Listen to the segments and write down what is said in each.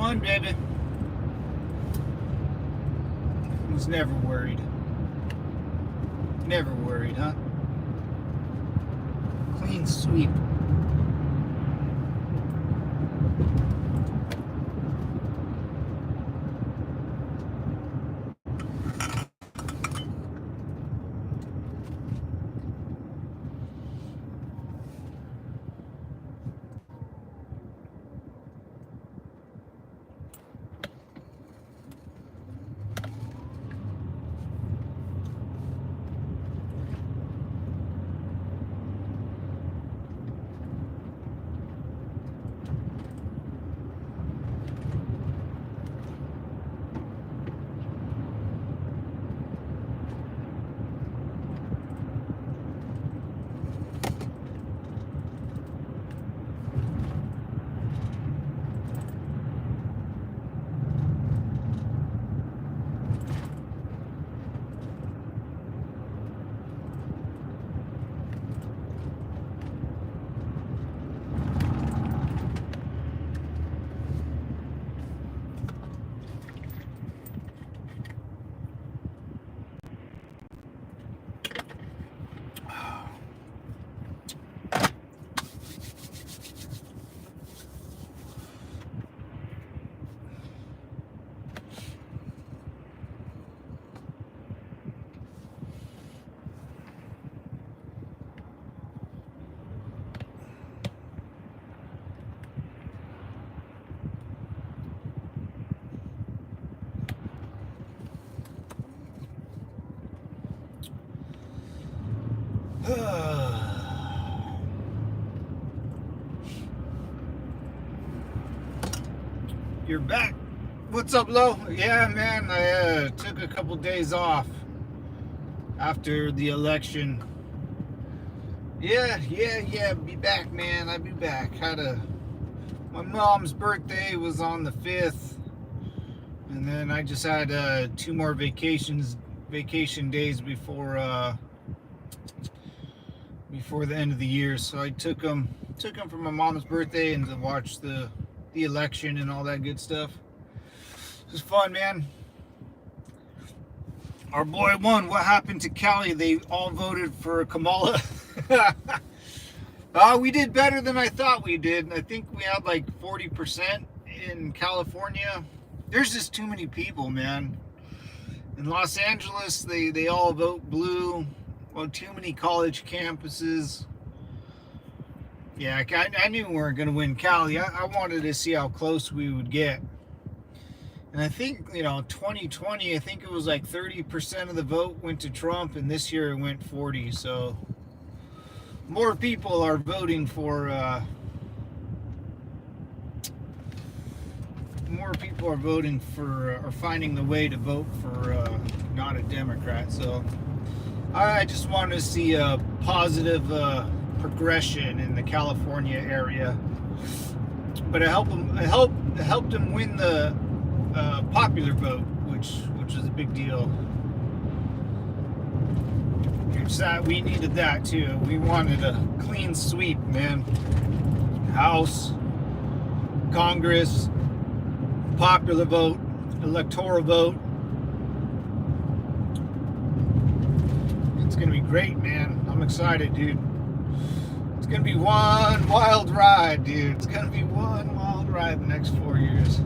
fun, baby. Was never worried. Never worried, huh? Clean sweep. You're back. What's up, Lo? Yeah, man, I took a couple days off after the election. Yeah, be back, man. I'll be back. My mom's birthday was on the 5th, and then I just had 2 more vacation days before the end of the year. So I took them for my mom's birthday and to watch the election and all that good stuff. It was fun, man. Our boy won. What happened to Cali? They all voted for Kamala. We did better than I thought we did. I think we had like 40% in California. There's just too many people, man. In Los Angeles, they all vote blue. Well, too many college campuses. Yeah, I knew we weren't going to win Cali. I wanted to see how close we would get. And I think, 2020, I think it was like 30% of the vote went to Trump, and this year it went 40. So more people are voting for, or finding the way to vote for not a Democrat. So I just wanted to see a positive progression in the California area, but it helped him win the popular vote, which is a big deal. We needed that too. We wanted a clean sweep, man. House, Congress, popular vote, electoral vote. It's gonna be great, man. I'm excited, dude. It's gonna be one wild ride, dude. It's gonna be one wild ride the next 4 years.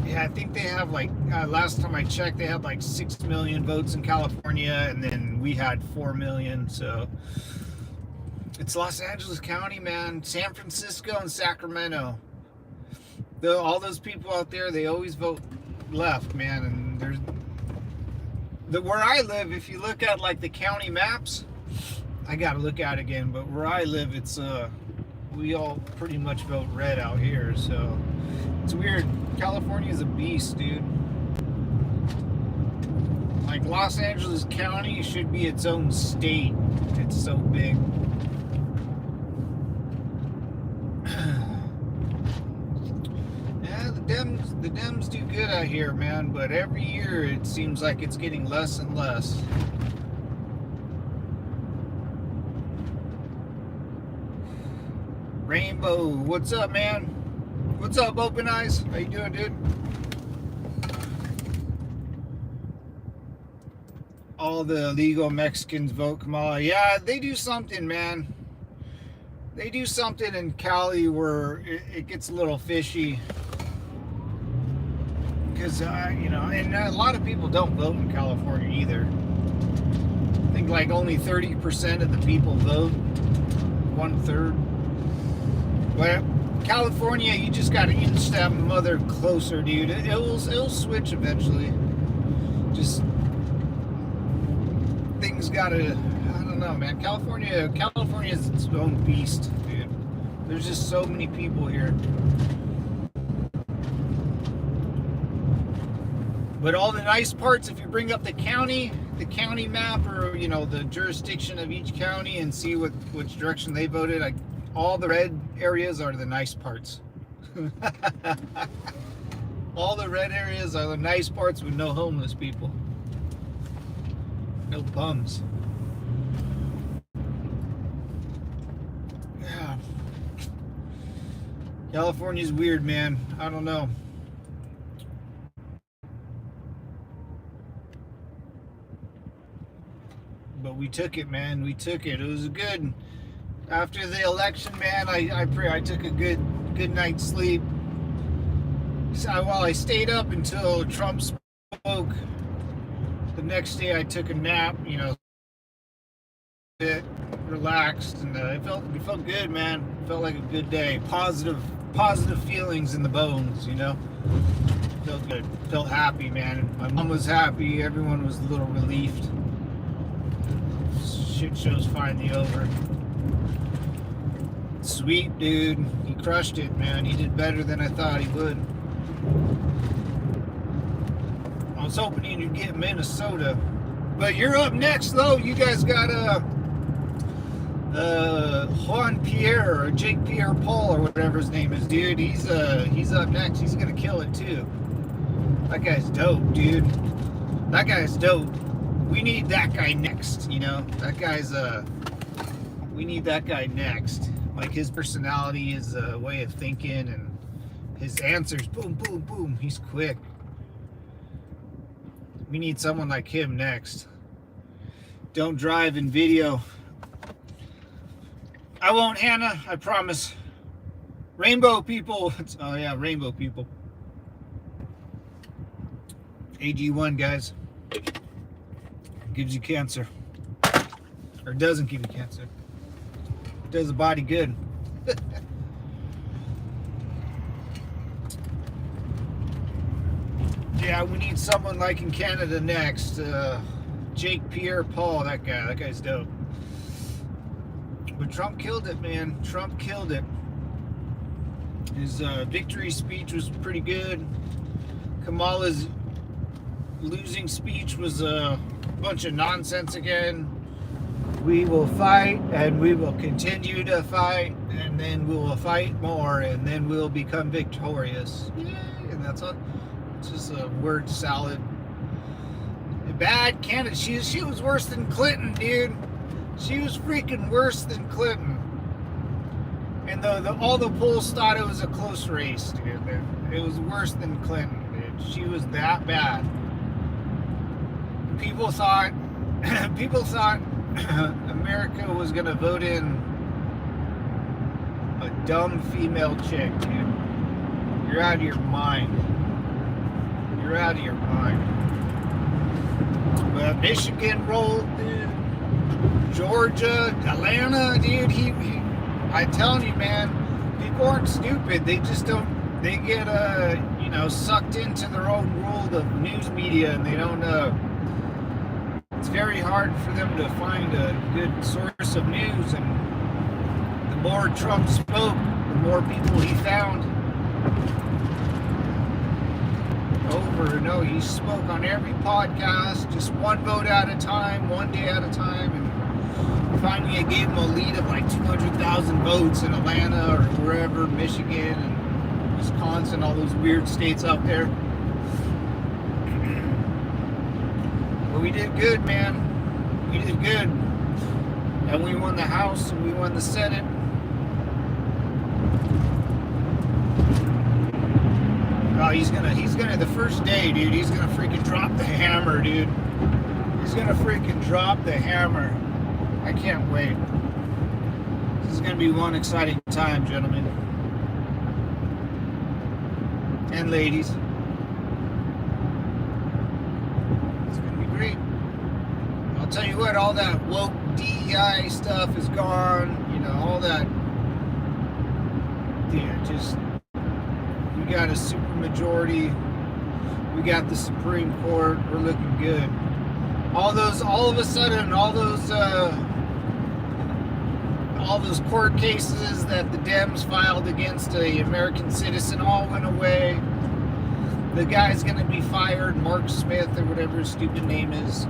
Yeah, I think they have like, last time I checked, they had like 6 million votes in California, and then we had 4 million. So it's Los Angeles County, man. San Francisco and Sacramento. All those people out there, they always vote left, man. And where I live, if you look at like the county maps, I gotta look at it again, but where I live, it's we all pretty much vote red out here. So it's weird. California is a beast, dude. Like Los Angeles County should be its own state. It's so big. Yeah, the Dems do good out here, man, but every year it seems like it's getting less and less. Rainbow, what's up, man? What's up, Open Eyes? How you doing, dude? All the illegal Mexicans vote Kamala. Yeah, they do something, man. They do something in Cali where it gets a little fishy. Because, and a lot of people don't vote in California either. I think like only 30% of the people vote. 1/3. But California, you just got to inch that mother closer, dude. It'll switch eventually. Just things gotta, I don't know, man. California is its own beast, dude. There's just so many people here. But all the nice parts, if you bring up the county map, or the jurisdiction of each county, and see which direction they voted, all the red areas are the nice parts. All the red areas are the nice parts with no homeless people. No bums. Yeah. California's weird, man. I don't know. But we took it, man. We took it. It was good. After the election, man, I took a good night's sleep. So, I stayed up until Trump spoke. The next day I took a nap, bit relaxed, and it felt good, man. It felt like a good day. Positive feelings in the bones, Felt good. Felt happy, man. My mom was happy. Everyone was a little relieved. Shit show's finally over. Sweet, dude. He crushed it, man. He did better than I thought he would. I was hoping you'd get Minnesota. But you're up next, though. You guys got Juan Pierre or Jake Pierre Paul or whatever his name is, dude. He's up next. He's gonna kill it too. That guy's dope, dude. That guy's dope. We need that guy next, That guy's we need that guy next. Like his personality, his way of thinking, and his answers. Boom, boom, boom. He's quick. We need someone like him next. Don't drive in video. I won't, Hannah. I promise. Rainbow people. Oh yeah, rainbow people. AG1, guys. Gives you cancer. Or doesn't give you cancer. It does the body good. Yeah, we need someone like in Canada next. Jake Pierre Paul, that guy's dope. But Trump killed it, man. Trump killed it. His victory speech was pretty good. Kamala's losing speech was a bunch of nonsense again. We will fight, and we will continue to fight, and then we will fight more, and then we'll become victorious. Yay! And that's all. It's just a word salad. Bad candidate. She was worse than Clinton, dude. She was freaking worse than Clinton. And all the polls thought it was a close race, dude. It was worse than Clinton, dude. She was that bad. People thought America was gonna vote in a dumb female chick, dude. You're out of your mind. You're out of your mind. But Michigan rolled, dude. Georgia, Atlanta, dude. I'm telling you, man, people aren't stupid. They just don't. They get sucked into their own world of news media, and they don't. It's very hard for them to find a good source of news. And the more Trump spoke, the more people he found. Over and over, he spoke on every podcast, just one vote at a time, one day at a time, and finally it gave him a lead of like 200,000 votes in Atlanta or wherever, Michigan and Wisconsin, all those weird states out there. But we did good, man. We did good. And we won the House and we won the Senate. Oh, he's gonna, the first day, dude, he's gonna freaking drop the hammer, dude. He's gonna freaking drop the hammer. I can't wait. This is gonna be one exciting time, gentlemen. And ladies. It's gonna be great. I'll tell you what, all that woke DEI stuff is gone, you know, all that, yeah, just, we got a super majority, we got the Supreme Court, we're looking good. All of a sudden, all those court cases that the Dems filed against a American citizen all went away. The guy's gonna be fired, Mark Smith or whatever his stupid name is.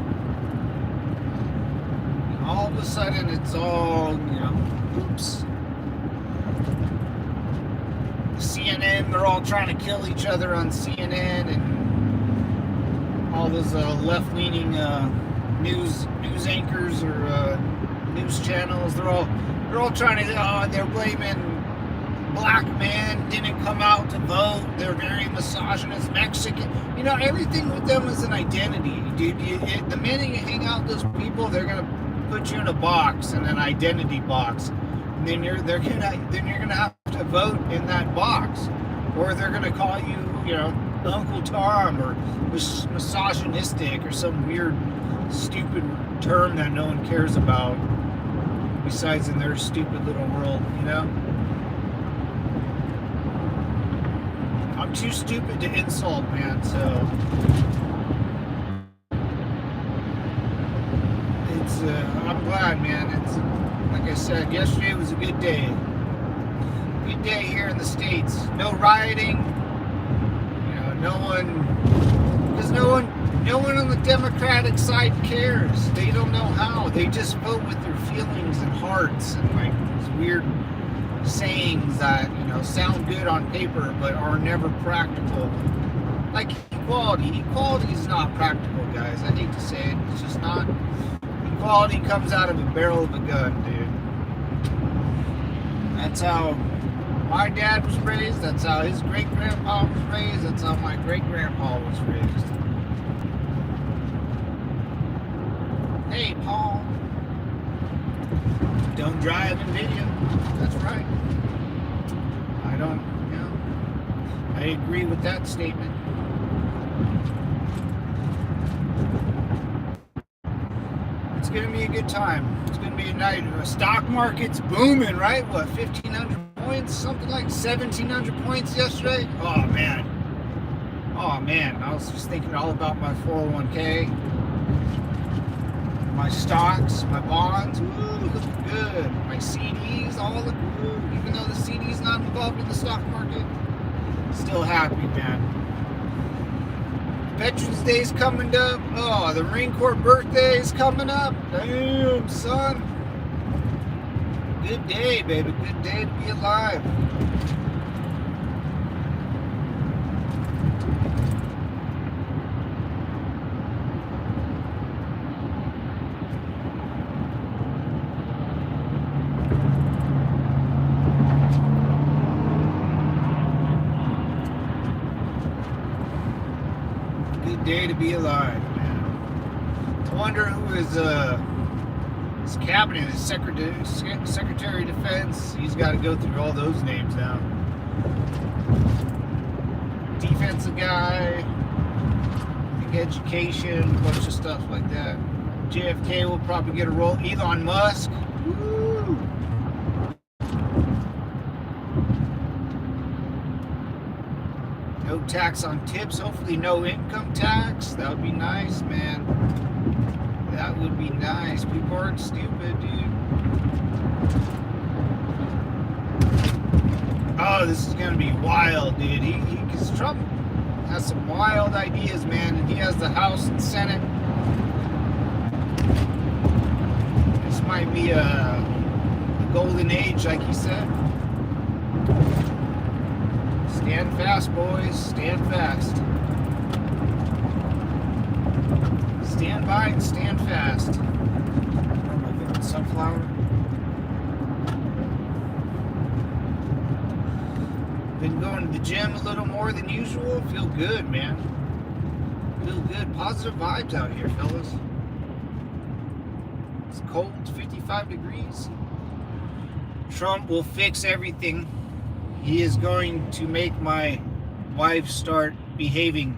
All of a sudden, it's all, you know, oops. CNN, they're all trying to kill each other on CNN, and all those left-leaning news anchors or news channels. They're all trying to. They're blaming black men didn't come out to vote. They're very misogynist, Mexican. You know, everything with them is an identity, dude. The minute you hang out with those people, they're gonna put you in a box, in an identity box, and then you're gonna have to vote in that box, or they're gonna call you, you know, Uncle Tom or misogynistic or some weird, stupid term that no one cares about, besides in their stupid little world, you know. I'm too stupid to insult, man. So. I'm glad, man. It's like I said, yesterday was a good day. Good day here in the States. No rioting. You know, no one on the Democratic side cares. They don't know how. They just vote with their feelings and hearts and like these weird sayings that, you know, sound good on paper but are never practical. Like equality. Equality is not practical, guys. I hate to say it. It's just not. Equality comes out of a barrel of a gun, dude. That's how my dad was raised. That's how his great-grandpa was raised. That's how my great-grandpa was raised. Hey, Paul. Don't drive in video. That's right. I don't, you know, I agree with that statement. It's going to be a good time. It's going to be a night. The stock market's booming, right? What, 1,500 points? Something like 1,700 points yesterday? Oh, man. Oh, man. I was just thinking all about my 401k, my stocks, my bonds. Ooh, looking good. My CDs all look good. Even though the CD's not involved in the stock market. Still happy, man. Veterans Day's coming up. Oh, the Marine Corps birthday is coming up. Damn, son. Good day, baby. Good day to be alive. Day to be alive, man. I wonder who his cabinet, his Secretary of Defense. He's got to go through all those names now. Defensive guy, I think education, a bunch of stuff like that. JFK will probably get a role. Elon Musk. Woo! No tax on tips, hopefully no income tax. That would be nice, man. That would be nice. People aren't stupid, dude. Oh, this is gonna be wild, dude. Because Trump has some wild ideas, man, and he has the House and Senate. This might be a golden age, like he said. Stand fast, boys. Stand fast. Stand by and stand fast. Oh, my favorite sunflower. Been going to the gym a little more than usual. Feel good, man. Feel good. Positive vibes out here, fellas. It's cold, 55 degrees. Trump will fix everything. He is going to make my wife start behaving.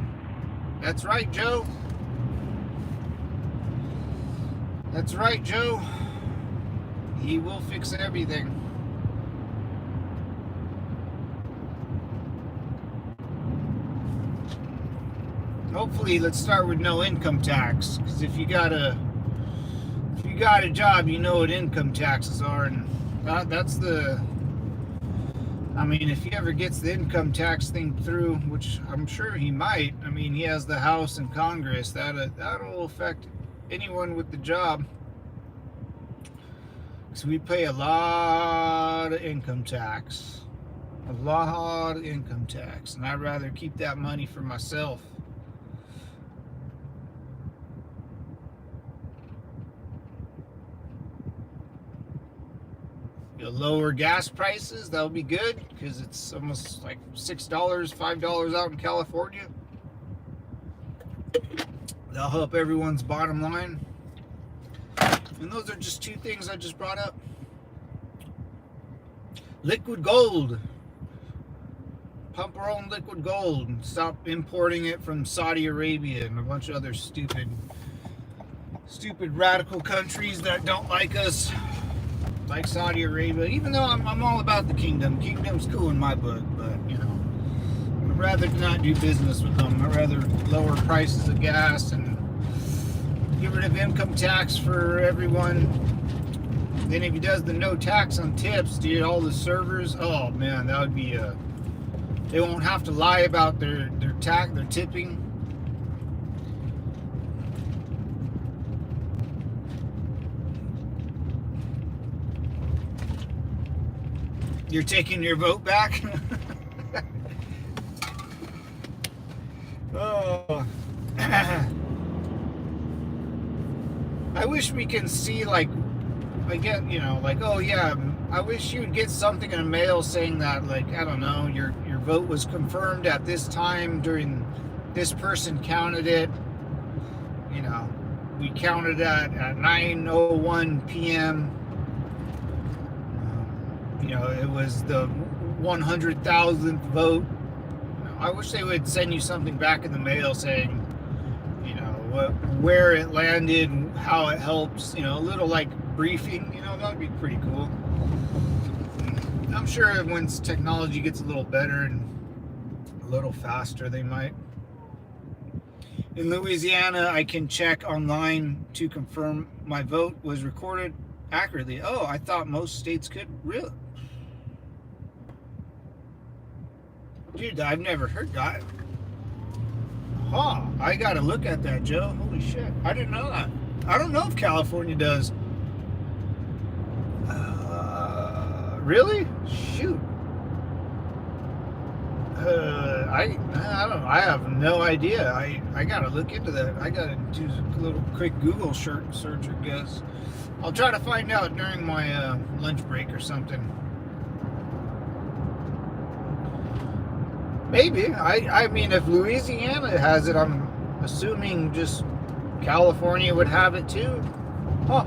That's right, Joe. That's right, Joe. He will fix everything. Hopefully, let's start with no income tax. Because if you got a job, you know what income taxes are, and that's the. I mean, if he ever gets the income tax thing through, which I'm sure he might. I mean, he has the House and Congress. That'll affect anyone with the job. So we pay a lot of income tax. A lot of income tax. And I'd rather keep that money for myself. Lower gas prices, that'll be good, because it's almost like $6, $5 out in California. That'll help everyone's bottom line. And those are just two things I just brought up. Liquid gold. Pump our own liquid gold and stop importing it from Saudi Arabia and a bunch of other stupid radical countries that don't like us. Like Saudi Arabia, even though I'm all about the kingdom. Kingdom's cool in my book, but, you know, I'd rather not do business with them. I'd rather lower prices of gas and get rid of income tax for everyone. Then if he does the no tax on tips, dude, all the servers, oh man, that would be they won't have to lie about their tipping. You're taking your vote back? Oh. I wish we can see, like, you know, like, oh yeah, I wish you would get something in the mail saying that, like, I don't know, your vote was confirmed at this time during this person counted it. You know, we counted at 9:01 p.m. You know, it was the 100,000th vote. I wish they would send you something back in the mail saying, you know, where it landed, how it helps, you know, a little like briefing, you know, that would be pretty cool. I'm sure once technology gets a little better and a little faster, they might. In Louisiana, I can check online to confirm my vote was recorded accurately. Oh, I thought most states could. Really? Dude, I've never heard that. Huh, I gotta look at that, Joe. Holy shit, I didn't know that. I don't know if California does. Really? Shoot. I don't know. I have no idea. I gotta look into that. I gotta do a little quick Google search, I guess. I'll try to find out during my lunch break or something. Maybe. I mean, if Louisiana has it, I'm assuming just California would have it too. Huh.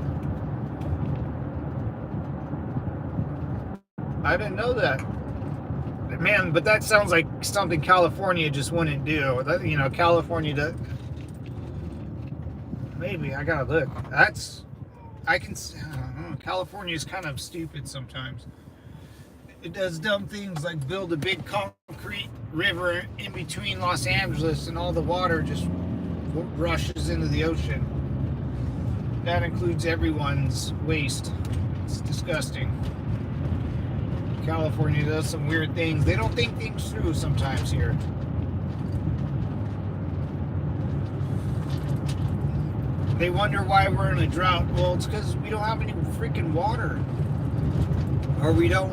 I didn't know that. Man, but that sounds like something California just wouldn't do. That, you know, California does. Maybe. I gotta look. I don't know. California's kind of stupid sometimes. It does dumb things like build a big concrete river in between Los Angeles, and all the water just rushes into the ocean. That includes everyone's waste. It's disgusting. California does some weird things. They don't think things through sometimes here. They wonder why we're in a drought. Well, it's because we don't have any freaking water. Or we don't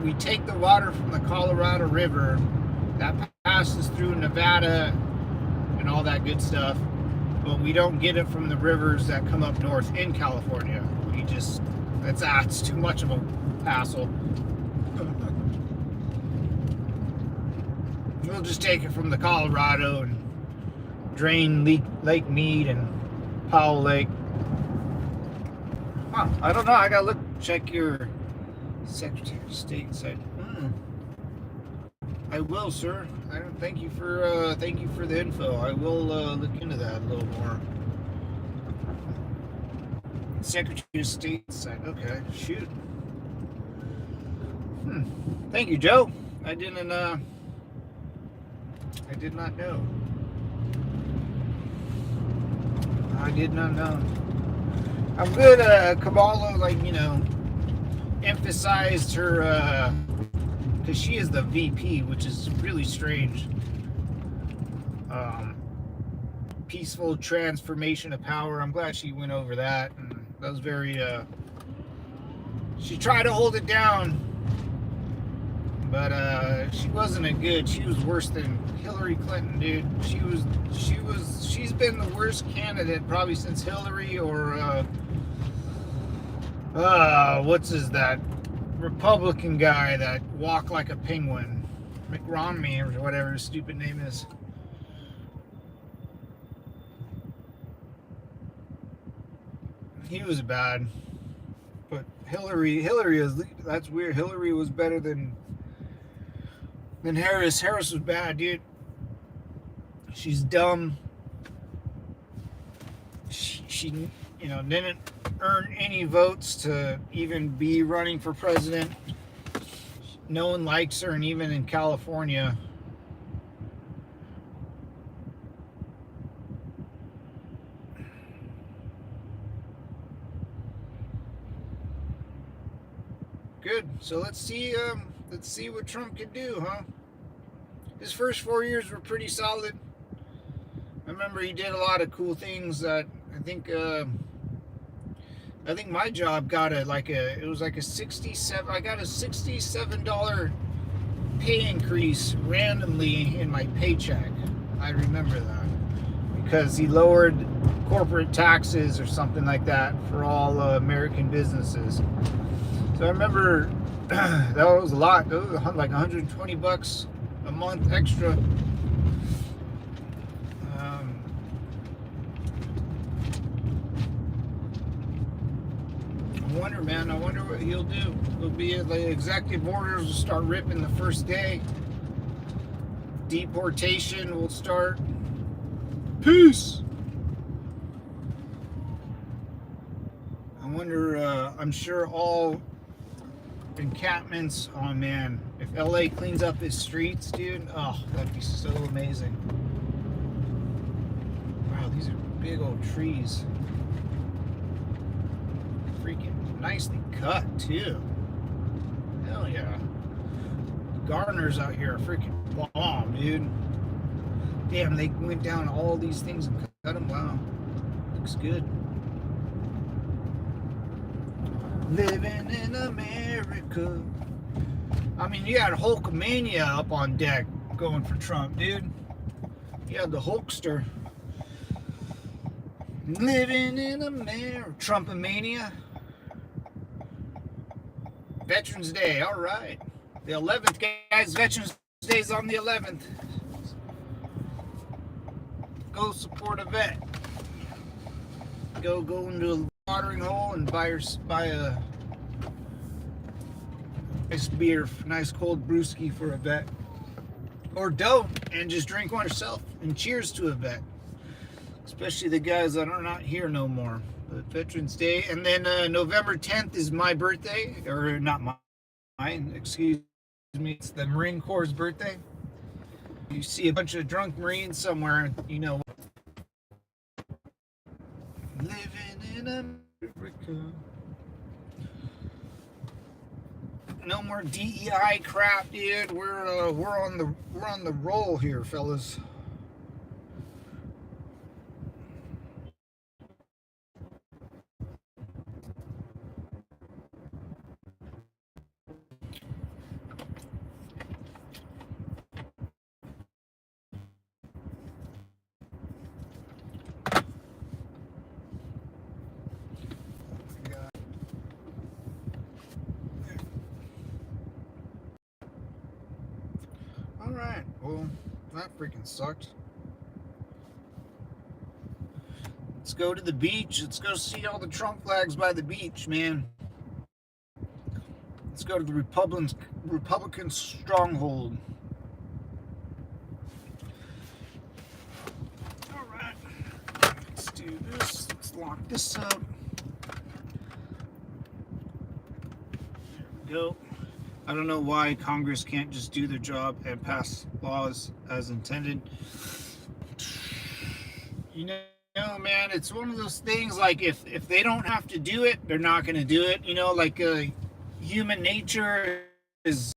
we take the water from the Colorado River that passes through Nevada and all that good stuff, but we don't get it from the rivers that come up north in California. It's too much of a hassle. We'll just take it from the Colorado and drain Lake Mead and Powell Lake. Huh, I don't know. I gotta check your Secretary of State site. I will, sir. Thank you for the info. I will look into that a little more. Secretary of State site. Okay, shoot. Thank you, Joe. I did not know. I did not know. I'm good. Kamala, emphasized her, because she is the VP, which is really strange. Peaceful transformation of power. I'm glad she went over that. And that was very, she tried to hold it down, but she wasn't she was worse than Hillary Clinton, dude. She's been the worst candidate probably since Hillary or, that Republican guy that walked like a penguin, McRomney or whatever his stupid name is. He was bad, but Hillary is, that's weird. Hillary was better than Harris. Harris was bad, dude. She's dumb. She didn't earn any votes to even be running for president. No one likes her, and even in California. Good. So let's see what Trump can do, huh? His first 4 years were pretty solid. I remember he did a lot of cool things that I think my job got it was like a 67. I got a $67 pay increase randomly in my paycheck. I remember that because he lowered corporate taxes or something like that for all American businesses. So I remember that was a lot. That was like $120 a month extra. I wonder what he'll do. It'll be the executive orders will start ripping the first day. Deportation will start. Peace. I wonder, I'm sure all encampments, oh man, if LA cleans up its streets, dude, oh, that'd be so amazing. Wow, these are big old trees. Freaking nicely cut too. Hell yeah. The gardeners out here are freaking bomb, dude. Damn, they went down all these things and cut them. Wow. Looks good. Living in America. I mean, you had Hulkamania up on deck going for Trump, dude. You had the Hulkster. Living in America. Trumpomania. Veterans Day, all right. The 11th, guys. Veterans Day is on the 11th. Go support a vet. Go into a watering hole and buy a nice beer, nice cold brewski for a vet. Or don't, and just drink one yourself. And cheers to a vet. Especially the guys that are not here no more. But Veterans Day. And then November 10th is my birthday. Or not mine, excuse me. It's the Marine Corps' birthday. You see a bunch of drunk Marines somewhere, you know. Living in America. No more DEI crap, dude. We're on the roll here, fellas. All right. Well, that freaking sucked. Let's go to the beach. Let's go see all the Trump flags by the beach, man. Let's go to the Republican stronghold. All right. Let's do this. Let's lock this up. There we go. I don't know why Congress can't just do their job and pass laws as intended. You know, man, it's one of those things, like, if they don't have to do it, they're not going to do it. You know, like, human nature is,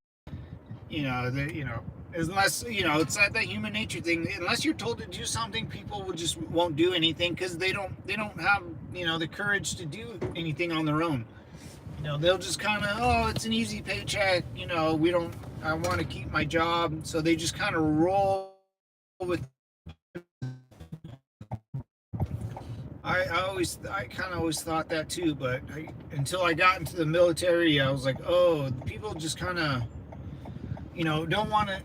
unless, it's that human nature thing. Unless you're told to do something, people won't do anything because they don't have, the courage to do anything on their own. They'll just kind of, oh, it's an easy paycheck. I want to keep my job. So they just kind of roll with. I kind of always thought that too, but until I got into the military, I was like, oh, people just kind of, don't want to,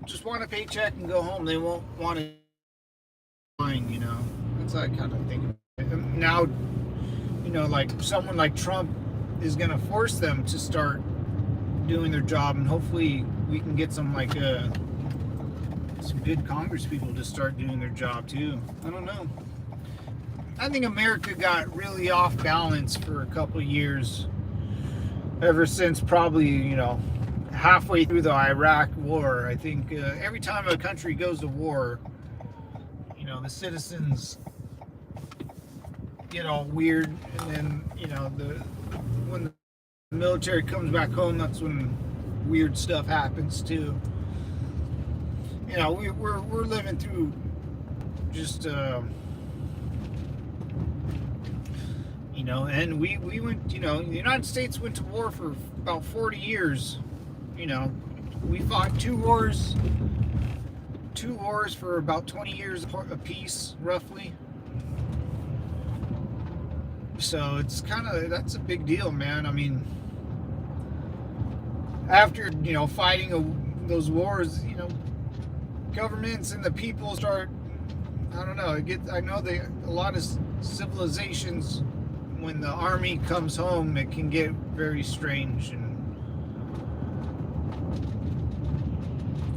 just want a paycheck and go home. They won't want to, That's how I kind of think of it. And now, like someone like Trump is going to force them to start doing their job, and hopefully we can get some good Congress people to start doing their job too. I don't know. I think America got really off balance for a couple of years, ever since probably, halfway through the Iraq war. I think every time a country goes to war, the citizens get all weird, and then, when the military comes back home, that's when weird stuff happens too. We're living through just and we went, the United States went to war for about 40 years. We fought two wars for about 20 years apiece, roughly. So it's that's a big deal, man. I mean, after, fighting those wars, governments and the people start, I don't know, I know a lot of civilizations, when the army comes home, it can get very strange,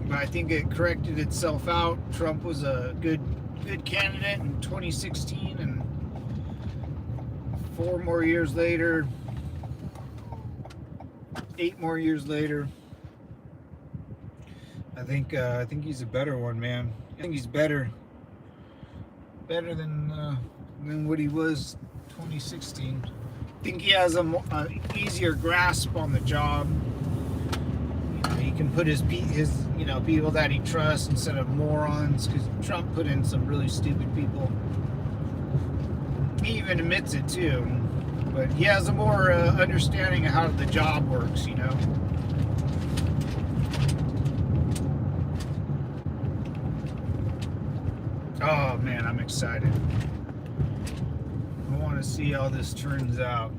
but I think it corrected itself out. Trump was a good candidate in 2016, and 8 more years later, I think he's a better one, man. I think he's better than what he was 2016. I think he has a easier grasp on the job. He can put his people that he trusts instead of morons, because Trump put in some really stupid people. He even admits it too, but he has a more understanding of how the job works. Oh man, I'm excited. I want to see how this turns out.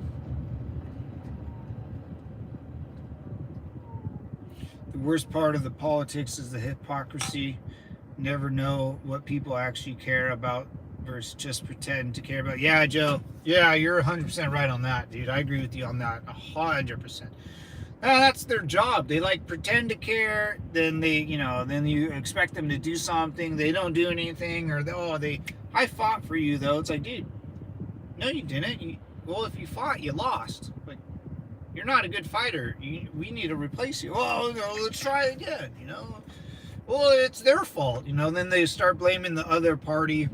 The worst part of the politics is the hypocrisy. Never know what people actually care about versus just pretend to care about. Yeah, Joe. Yeah, you're 100% right on that, dude. I agree with you on that 100%. That's their job. They pretend to care, then then you expect them to do something. They don't do anything, or I fought for you though. It's like, dude, no, you didn't. Well, if you fought, you lost. But you're not a good fighter. We need to replace you. Oh, no, let's try again. Well, it's their fault. Then they start blaming the other party.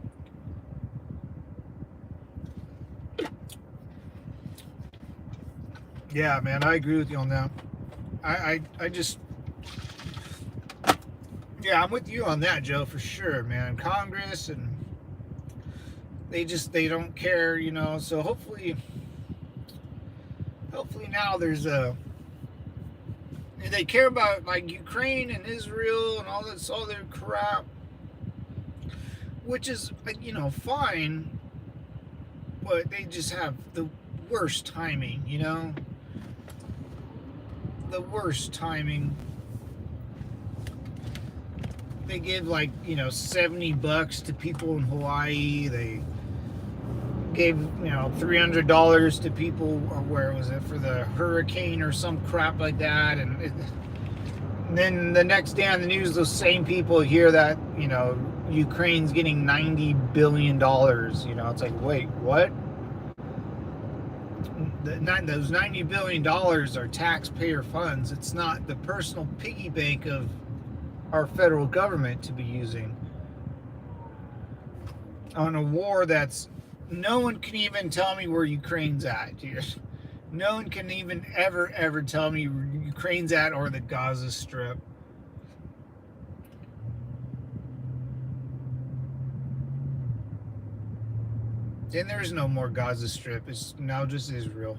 Yeah, man, I agree with you on that. I just, yeah, I'm with you on that, Joe, for sure, man. Congress, and they don't care, so hopefully now there's they care about Ukraine and Israel and all this other crap, which is fine, but they just have the worst timing, the worst timing. they give like, $70 to people in Hawaii. They gave, $300 to people, or where was it, for the hurricane or some crap like that. And then the next day on the news, those same people hear that, Ukraine's getting $90 billion. It's like, wait, what? Those $90 billion are taxpayer funds. It's not the personal piggy bank of our federal government to be using on a war that's, no one can even tell me where Ukraine's at, dude. No one can even ever tell me where Ukraine's at, or the Gaza Strip. Then there's no more Gaza Strip. It's now just Israel.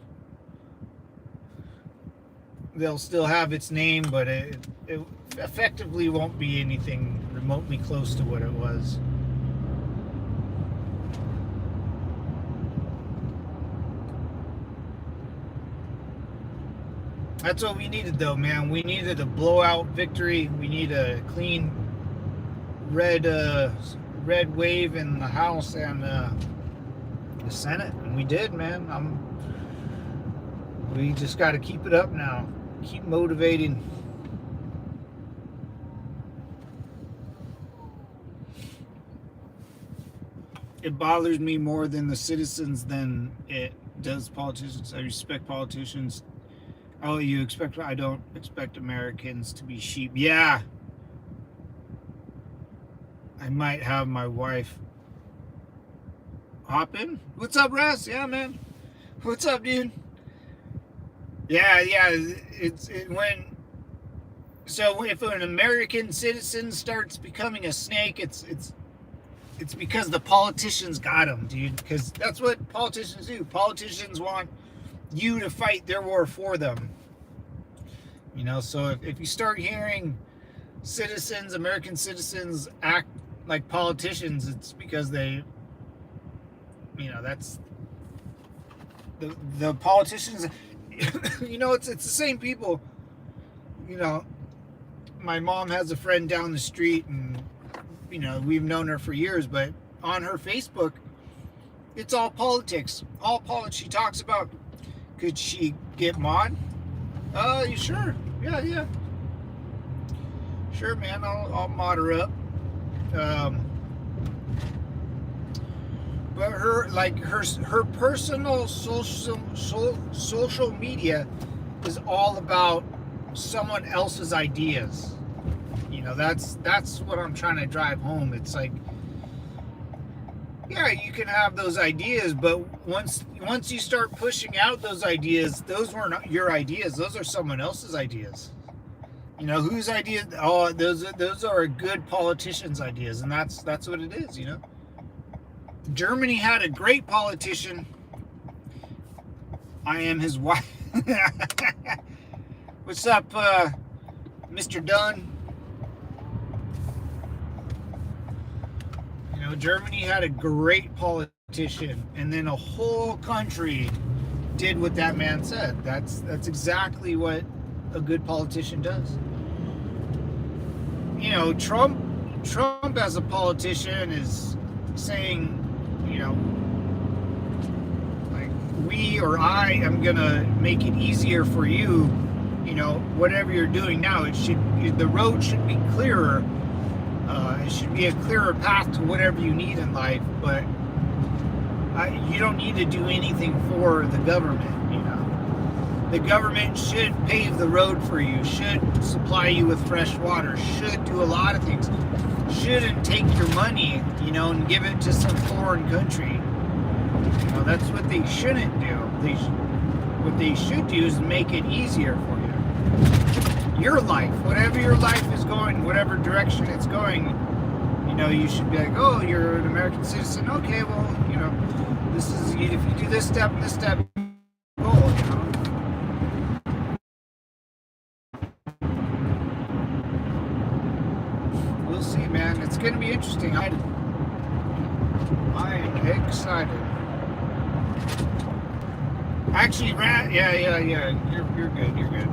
They'll still have its name, but it effectively won't be anything remotely close to what it was. That's what we needed, though, man. We needed a blowout victory. We need a clean red wave in the House and the Senate, and we did, man. We just got to keep it up now. Keep motivating. It bothers me more than the citizens than it does politicians. I respect politicians. Oh, I don't expect Americans to be sheep. Yeah. I might have my wife hop in. What's up, Russ? Yeah, man. What's up, dude? Yeah. So if an American citizen starts becoming a snake, it's because the politicians got them, dude. Because that's what politicians do. Politicians want you to fight their war for them. So if you start hearing American citizens act like politicians, it's because they, that's the politicians. It's the same people. My mom has a friend down the street, and we've known her for years, but on her Facebook, it's all politics. All politics. She talks about, could she get mod? You sure? Yeah. Sure, man. I'll mod her up. But her personal social media is all about someone else's ideas. That's what I'm trying to drive home. It's like, yeah, you can have those ideas, but once you start pushing out those ideas, those were not your ideas. Those are someone else's ideas. Whose ideas? Oh, those are a good politician's ideas, and that's what it is. Germany had a great politician. I am his wife. What's up, Mr. Dunn? Germany had a great politician, and then a whole country did what that man said. That's exactly what a good politician does. Trump as a politician is saying, like, we or I am gonna make it easier for you. Whatever you're doing now, the road should be clearer. It should be a clearer path to whatever you need in life, but you don't need to do anything for the government. The government should pave the road for you, should supply you with fresh water, should do a lot of things, shouldn't take your money, and give it to some foreign country. That's what they shouldn't do. What they should do is make it easier for you. Your life, whatever your life is going, whatever direction it's going, you should be like, oh, you're an American citizen. Okay, well, this is, if you do this step and this step, goal, We'll see, man. It's going to be interesting. I am excited. Actually, yeah. You're good.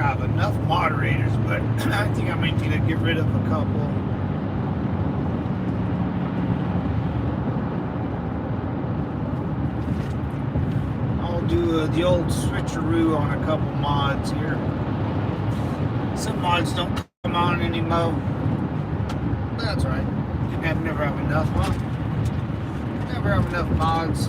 have enough moderators, but I think I might need to get rid of a couple. I'll do the old switcheroo on a couple mods here. Some mods don't come on anymore. That's right. You can never have enough, huh? Never have enough mods.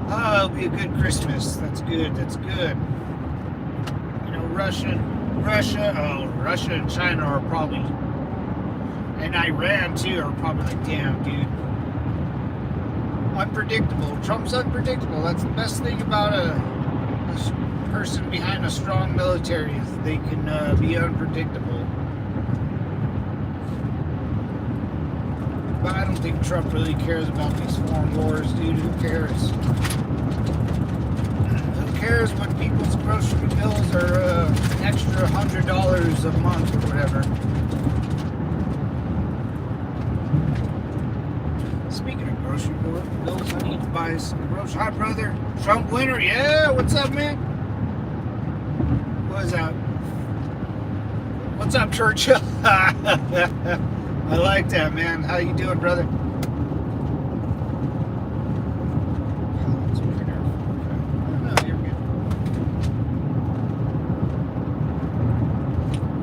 Oh, it'll be a good Christmas. That's good. That's good. You know, Russia and China are probably, and Iran too, are probably like, damn, dude. Unpredictable. Trump's unpredictable. That's the best thing about a person behind a strong military is they can be unpredictable. But I don't think Trump really cares about these foreign wars, dude. Who cares? Who cares when people's grocery bills are an extra $100 a month or whatever? Speaking of grocery bills, I need to buy some groceries. Hi, brother. Trump winner. Yeah, what's up, man? What's up? What's up, Churchill? I like that, man. How you doing, brother?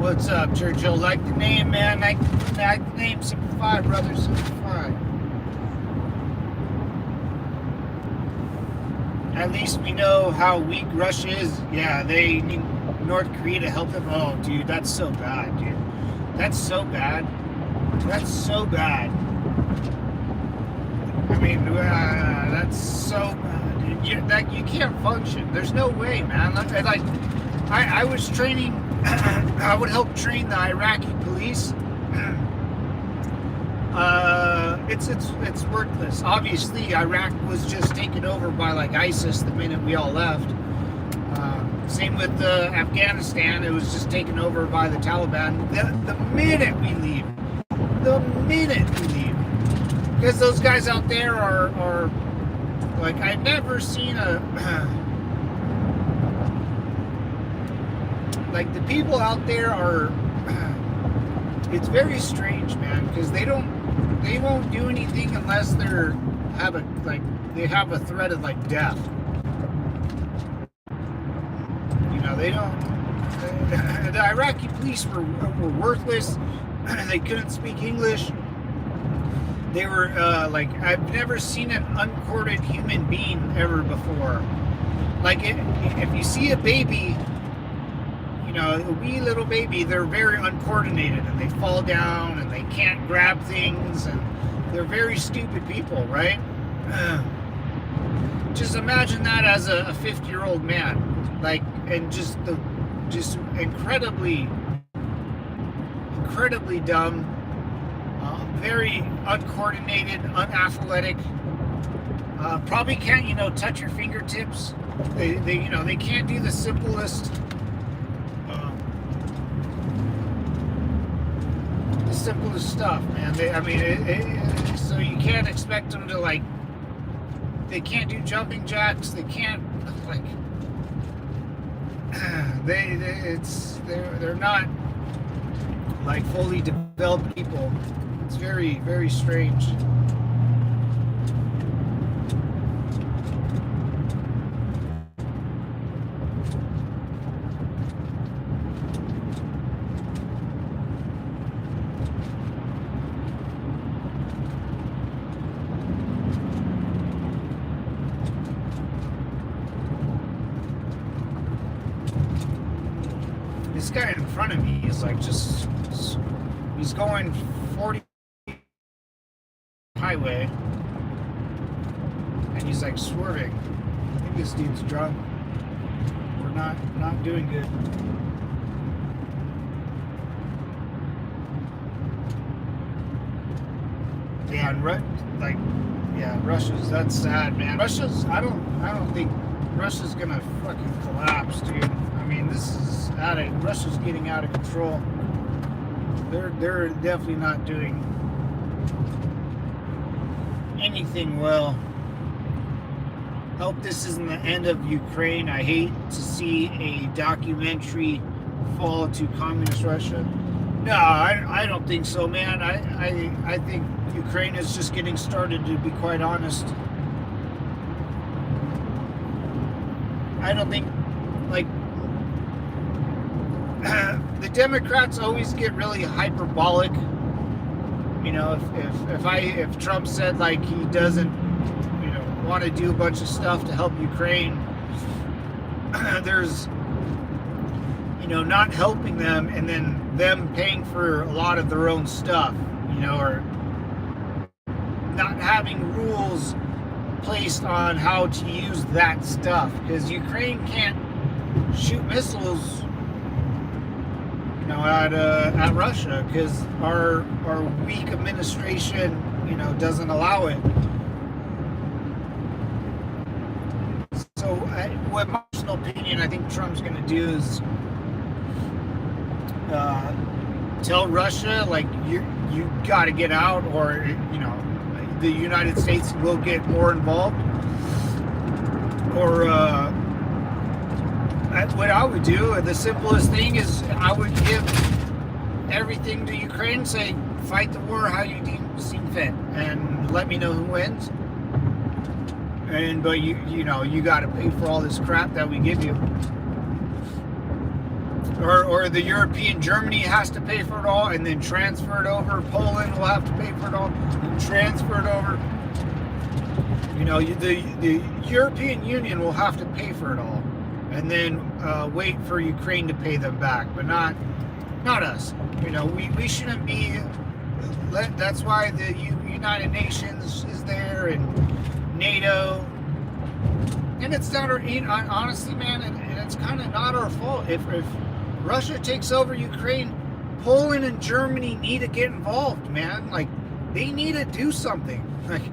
What's up, Churchill? Like the name, man. Like the name. Simplify, brother. Simplify. At least we know how weak Russia is. Yeah, they need North Korea to help them. Oh, dude, that's so bad, dude. That's so bad. That's so bad. I mean, that's so bad. You can't function. There's no way, man. I was training. I would help train the Iraqi police. It's worthless. Obviously, Iraq was just taken over by like ISIS the minute we all left. Same with Afghanistan. It was just taken over by the Taliban the minute we leave. The minute we leave. Because those guys out there are like, I've never seen like the people out there are, it's very strange, man, because they won't do anything unless they have a threat of like death. You know, they don't. The Iraqi police were worthless. They couldn't speak English. They were like, I've never seen an uncorded human being ever before. Like, if you see a baby, you know, a wee little baby, they're very uncoordinated and they fall down and they can't grab things and they're very stupid people, right? Just imagine that as a 50-year-old man, like, and just incredibly dumb, very uncoordinated, unathletic. Probably can't, you know, touch your fingertips. They can't do the simplest stuff, man. So you can't expect them to, like, they can't do jumping jacks. They can't, like, they're not like fully developed people. It's very, very strange. This guy in front of me is like he's going 40 highway and he's like swerving. I think this dude's drunk. We're not doing good. Yeah, and Russia's, that's sad, man. I don't think Russia's gonna fucking collapse, dude. I mean, this is Russia's getting out of control. They're definitely not doing anything well. Hope this isn't the end of Ukraine. I hate to see a documentary fall to communist Russia. No, I don't think so, man. I think Ukraine is just getting started, to be quite honest. I don't think, like, the Democrats always get really hyperbolic. You know, if Trump said, like, he doesn't, you know, want to do a bunch of stuff to help Ukraine, there's, you know, not helping them and then them paying for a lot of their own stuff, you know, or not having rules placed on how to use that stuff, because Ukraine can't shoot missiles, you know, at Russia, because our weak administration, you know, doesn't allow it. So, what my personal opinion, I think Trump's going to do is tell Russia, like, you got to get out, or, you know, the United States will get more involved. Or what I would do, the simplest thing is I would give everything to Ukraine, say, fight the war how you seem fit, and let me know who wins. But you know, you got to pay for all this crap that we give you. Or the European Germany has to pay for it all and then transfer it over. Poland will have to pay for it all and transfer it over. You know, the European Union will have to pay for it all, and then wait for Ukraine to pay them back, but not us. You know, we shouldn't be. That's why the United Nations is there, and NATO. And it's not our, honestly, man, and it's kind of not our fault. If Russia takes over Ukraine, Poland and Germany need to get involved, man. Like, they need to do something. Like,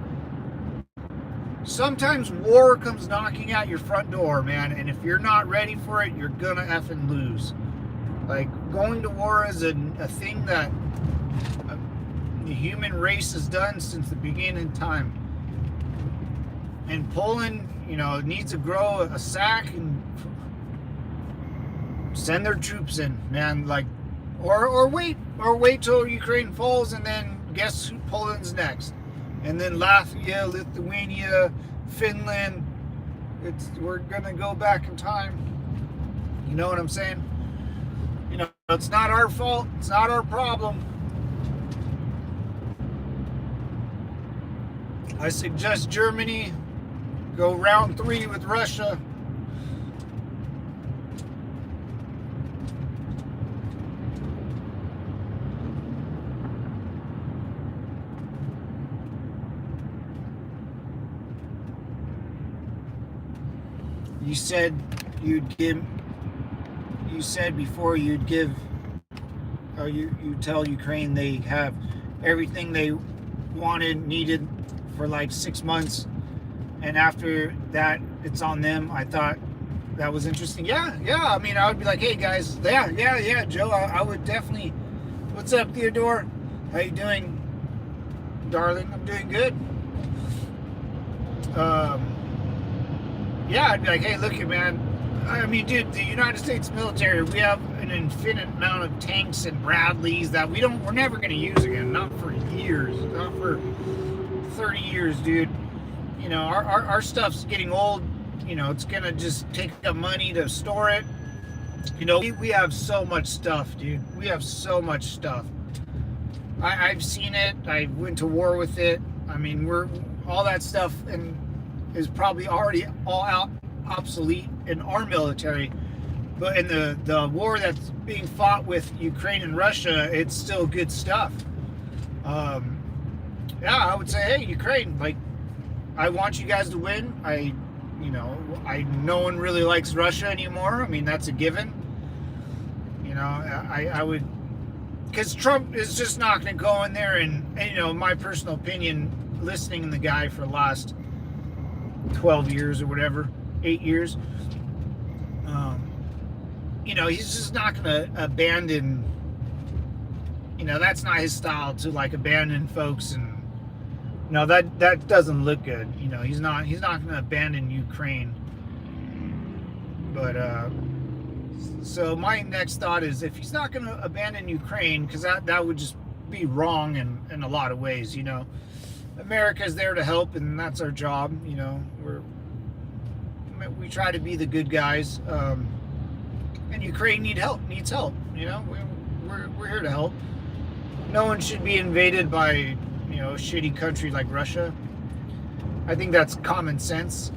sometimes war comes knocking at your front door, man, and if you're not ready for it, you're gonna effing lose. Like, going to war is a thing that the human race has done since the beginning of time. And Poland, you know, needs to grow a sack and send their troops in, man. Like, or wait till Ukraine falls, and then guess who Poland's next? And then Latvia, Lithuania, Finland. We're gonna go back in time. You know what I'm saying? You know, it's not our fault. It's not our problem. I suggest Germany go round 3 with Russia. You said before you'd give, or you tell Ukraine they have everything they wanted, needed for like 6 months, and after that it's on them. I thought that was interesting. Yeah. I mean, I would be like, hey guys, yeah, Joe, I would definitely. What's up, Theodore? How you doing, darling? I'm doing good. Yeah, I'd be like, hey, look here, man. I mean, dude, the United States military, we have an infinite amount of tanks and Bradleys that we're never going to use again. Not for years. Not for 30 years, dude. You know, our stuff's getting old. You know, it's going to just take up money to store it. You know, we have so much stuff, dude. We have so much stuff. I've seen it. I went to war with it. I mean, all that stuff is probably already all out obsolete in our military, but in the war that's being fought with Ukraine and Russia, it's still good stuff. Yeah, I would say, hey, Ukraine, like, I want you guys to win. No one really likes Russia anymore. I mean, that's a given. You know, I would, because Trump is just not going to go in there and, you know, my personal opinion, listening to the guy for the last 12 years or whatever, 8 years, you know, he's just not going to abandon that's not his style to like abandon folks, and that doesn't look good. He's not going to abandon Ukraine. But so my next thought is, if he's not going to abandon Ukraine, because that would just be wrong in a lot of ways. America's there to help, and that's our job. We try to be the good guys, and Ukraine needs help. We're here to help. No one should be invaded by a shitty country like Russia. I think that's common sense.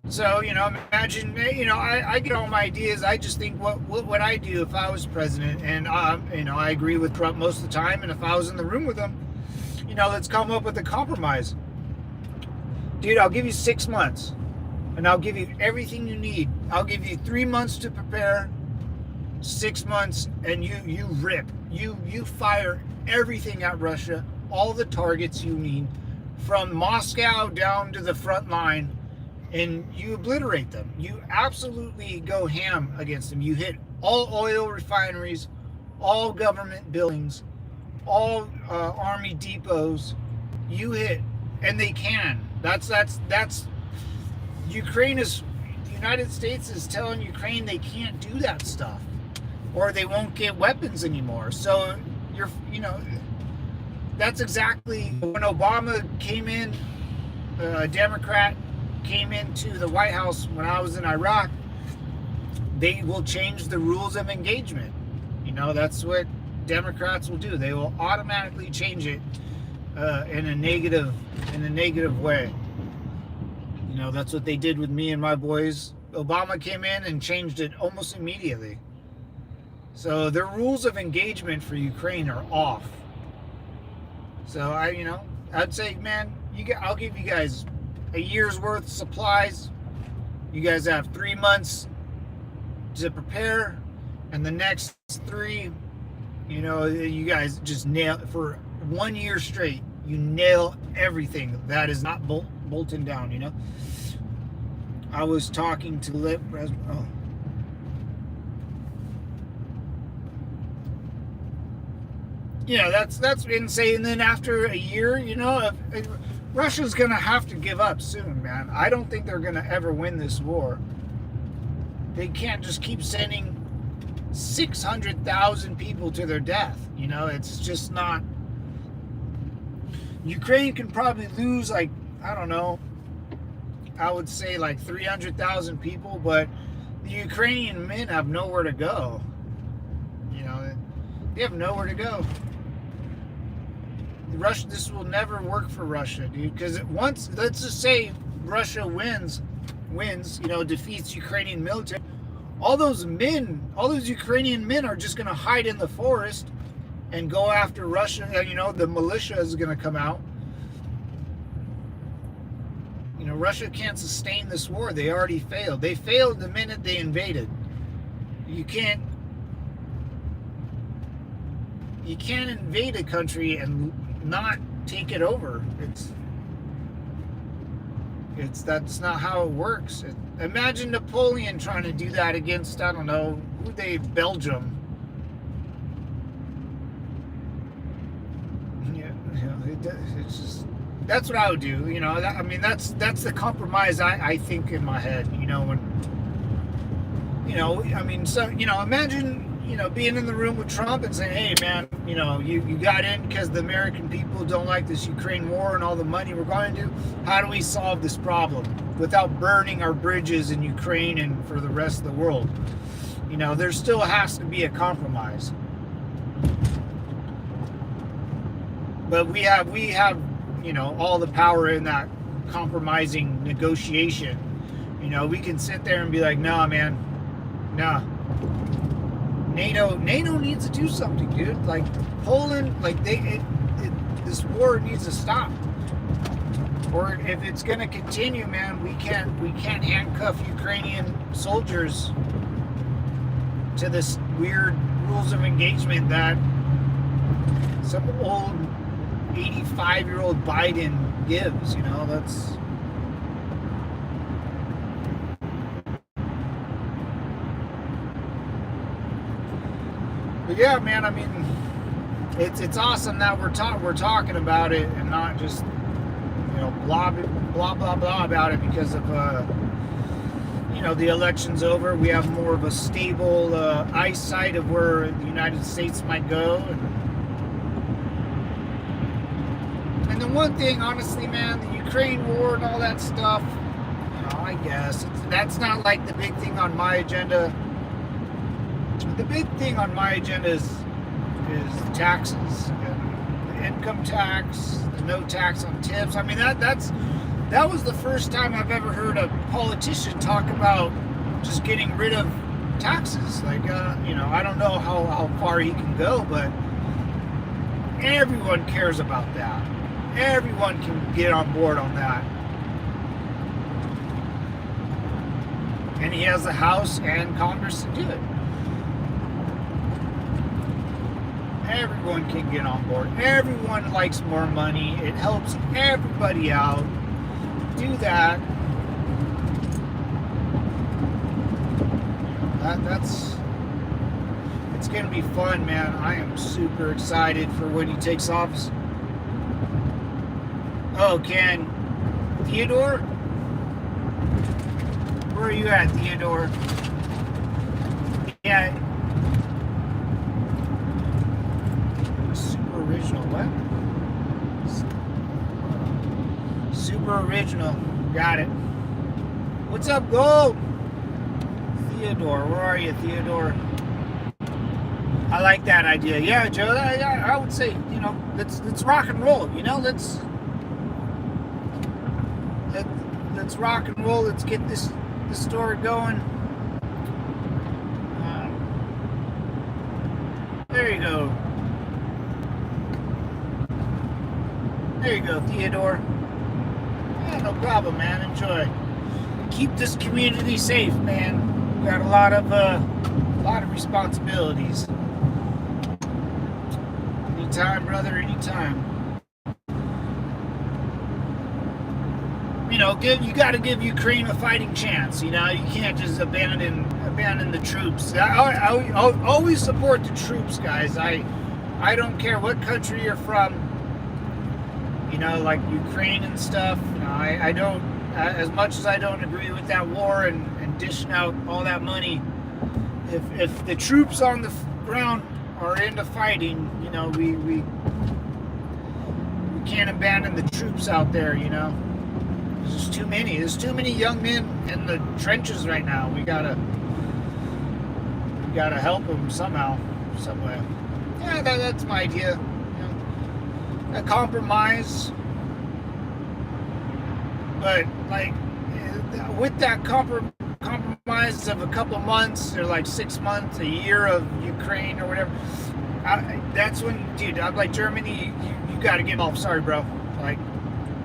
So imagine, I get all my ideas. I just think, what would I do if I was president? And I agree with Trump most of the time. And if I was in the room with him, let's come up with a compromise. Dude, I'll give you 6 months, and I'll give you everything you need. I'll give you 3 months to prepare, 6 months, and you rip. You fire everything at Russia, all the targets you need, from Moscow down to the front line, and you obliterate them. You absolutely go ham against them. You hit all oil refineries, all government buildings, all army depots. You hit, and they can. That's Ukraine is. The United States is telling Ukraine they can't do that stuff, or they won't get weapons anymore. So that's exactly when Obama came in, a Democrat came into the White House when I was in Iraq. They will change the rules of engagement. That's what Democrats will do. They will automatically change it in a negative way. That's what they did with me and my boys. Obama came in and changed it almost immediately. So the rules of engagement for Ukraine are off. So I'd say, man, I'll give you guys a year's worth of supplies. You guys have 3 months to prepare, and the next 3, you guys just nail for 1 year straight. You nail everything that is not bolted down. I was talking to that's insane. And then after a year, if Russia's gonna have to give up soon, man. I don't think they're gonna ever win this war. They can't just keep sending 600,000 people to their death. It's just not. Ukraine can probably lose, like, I don't know, I would say like 300,000 people, but the Ukrainian men have nowhere to go. They have nowhere to go. This will never work for Russia, dude, because let's just say Russia wins, defeats Ukrainian military, all those Ukrainian men are just going to hide in the forest and go after Russia. The militia is going to come out. Russia can't sustain this war. They already failed. They failed the minute they invaded. You can't invade a country and not take it over. That's not how it works. Imagine Napoleon trying to do that against, I don't know, Belgium. It's just, that's what I would do. That's the compromise I think in my head. Imagine being in the room with Trump and saying, hey man, you got in because the American people don't like this Ukraine war and all the money we're going to do. How do we solve this problem without burning our bridges in Ukraine and for the rest of the world? There still has to be a compromise. But we have all the power in that compromising negotiation. We can sit there and be like, nah, man, nah. NATO needs to do something, dude. Like Poland, this war needs to stop. Or if it's gonna continue, man, we can't handcuff Ukrainian soldiers to this weird rules of engagement that some old 85-year-old Biden gives. That's. But yeah, man, I mean, it's awesome that we're talking about it and not just blah blah blah blah about it because of the election's over. We have more of a stable eyesight of where the United States might go. And the one thing, honestly, man, the Ukraine war and all that stuff, I guess that's not like the big thing on my agenda. The big thing on my agenda is taxes, and the income tax, the no tax on tips. I mean, that was the first time I've ever heard a politician talk about just getting rid of taxes. Like, I don't know how far he can go, but everyone cares about that. Everyone can get on board on that. And he has the House and Congress to do it. Everyone can get on board. Everyone likes more money. It helps everybody out. Do that. It's gonna be fun, man. I am super excited for when he takes office. Oh, Ken. Theodore? Where are you at, Theodore? Yeah. Super original, what? Super original. Got it. What's up, Gold? Theodore, where are you, Theodore? I like that idea. Yeah, Joe, I would say, let's rock and roll, let's rock and roll. Let's get this story going. There you go. There you go, Theodore. Yeah, no problem, man. Enjoy. Keep this community safe, man. We got a lot of responsibilities. Anytime, brother. Anytime. You got to give Ukraine a fighting chance. You can't just abandon the troops. I always support the troops, guys. I don't care what country you're from. Like Ukraine and stuff. I don't. As much as I don't agree with that war and dishing out all that money, if the troops on the ground are into fighting, we can't abandon the troops out there. There's too many. There's too many young men in the trenches right now. We gotta help them somehow, some way. Yeah, that's my idea. A compromise, but like with that compromise of a couple months or like 6 months, a year of Ukraine or whatever. That's when, dude, I'm like, Germany, you got to get involved. Sorry, bro. Like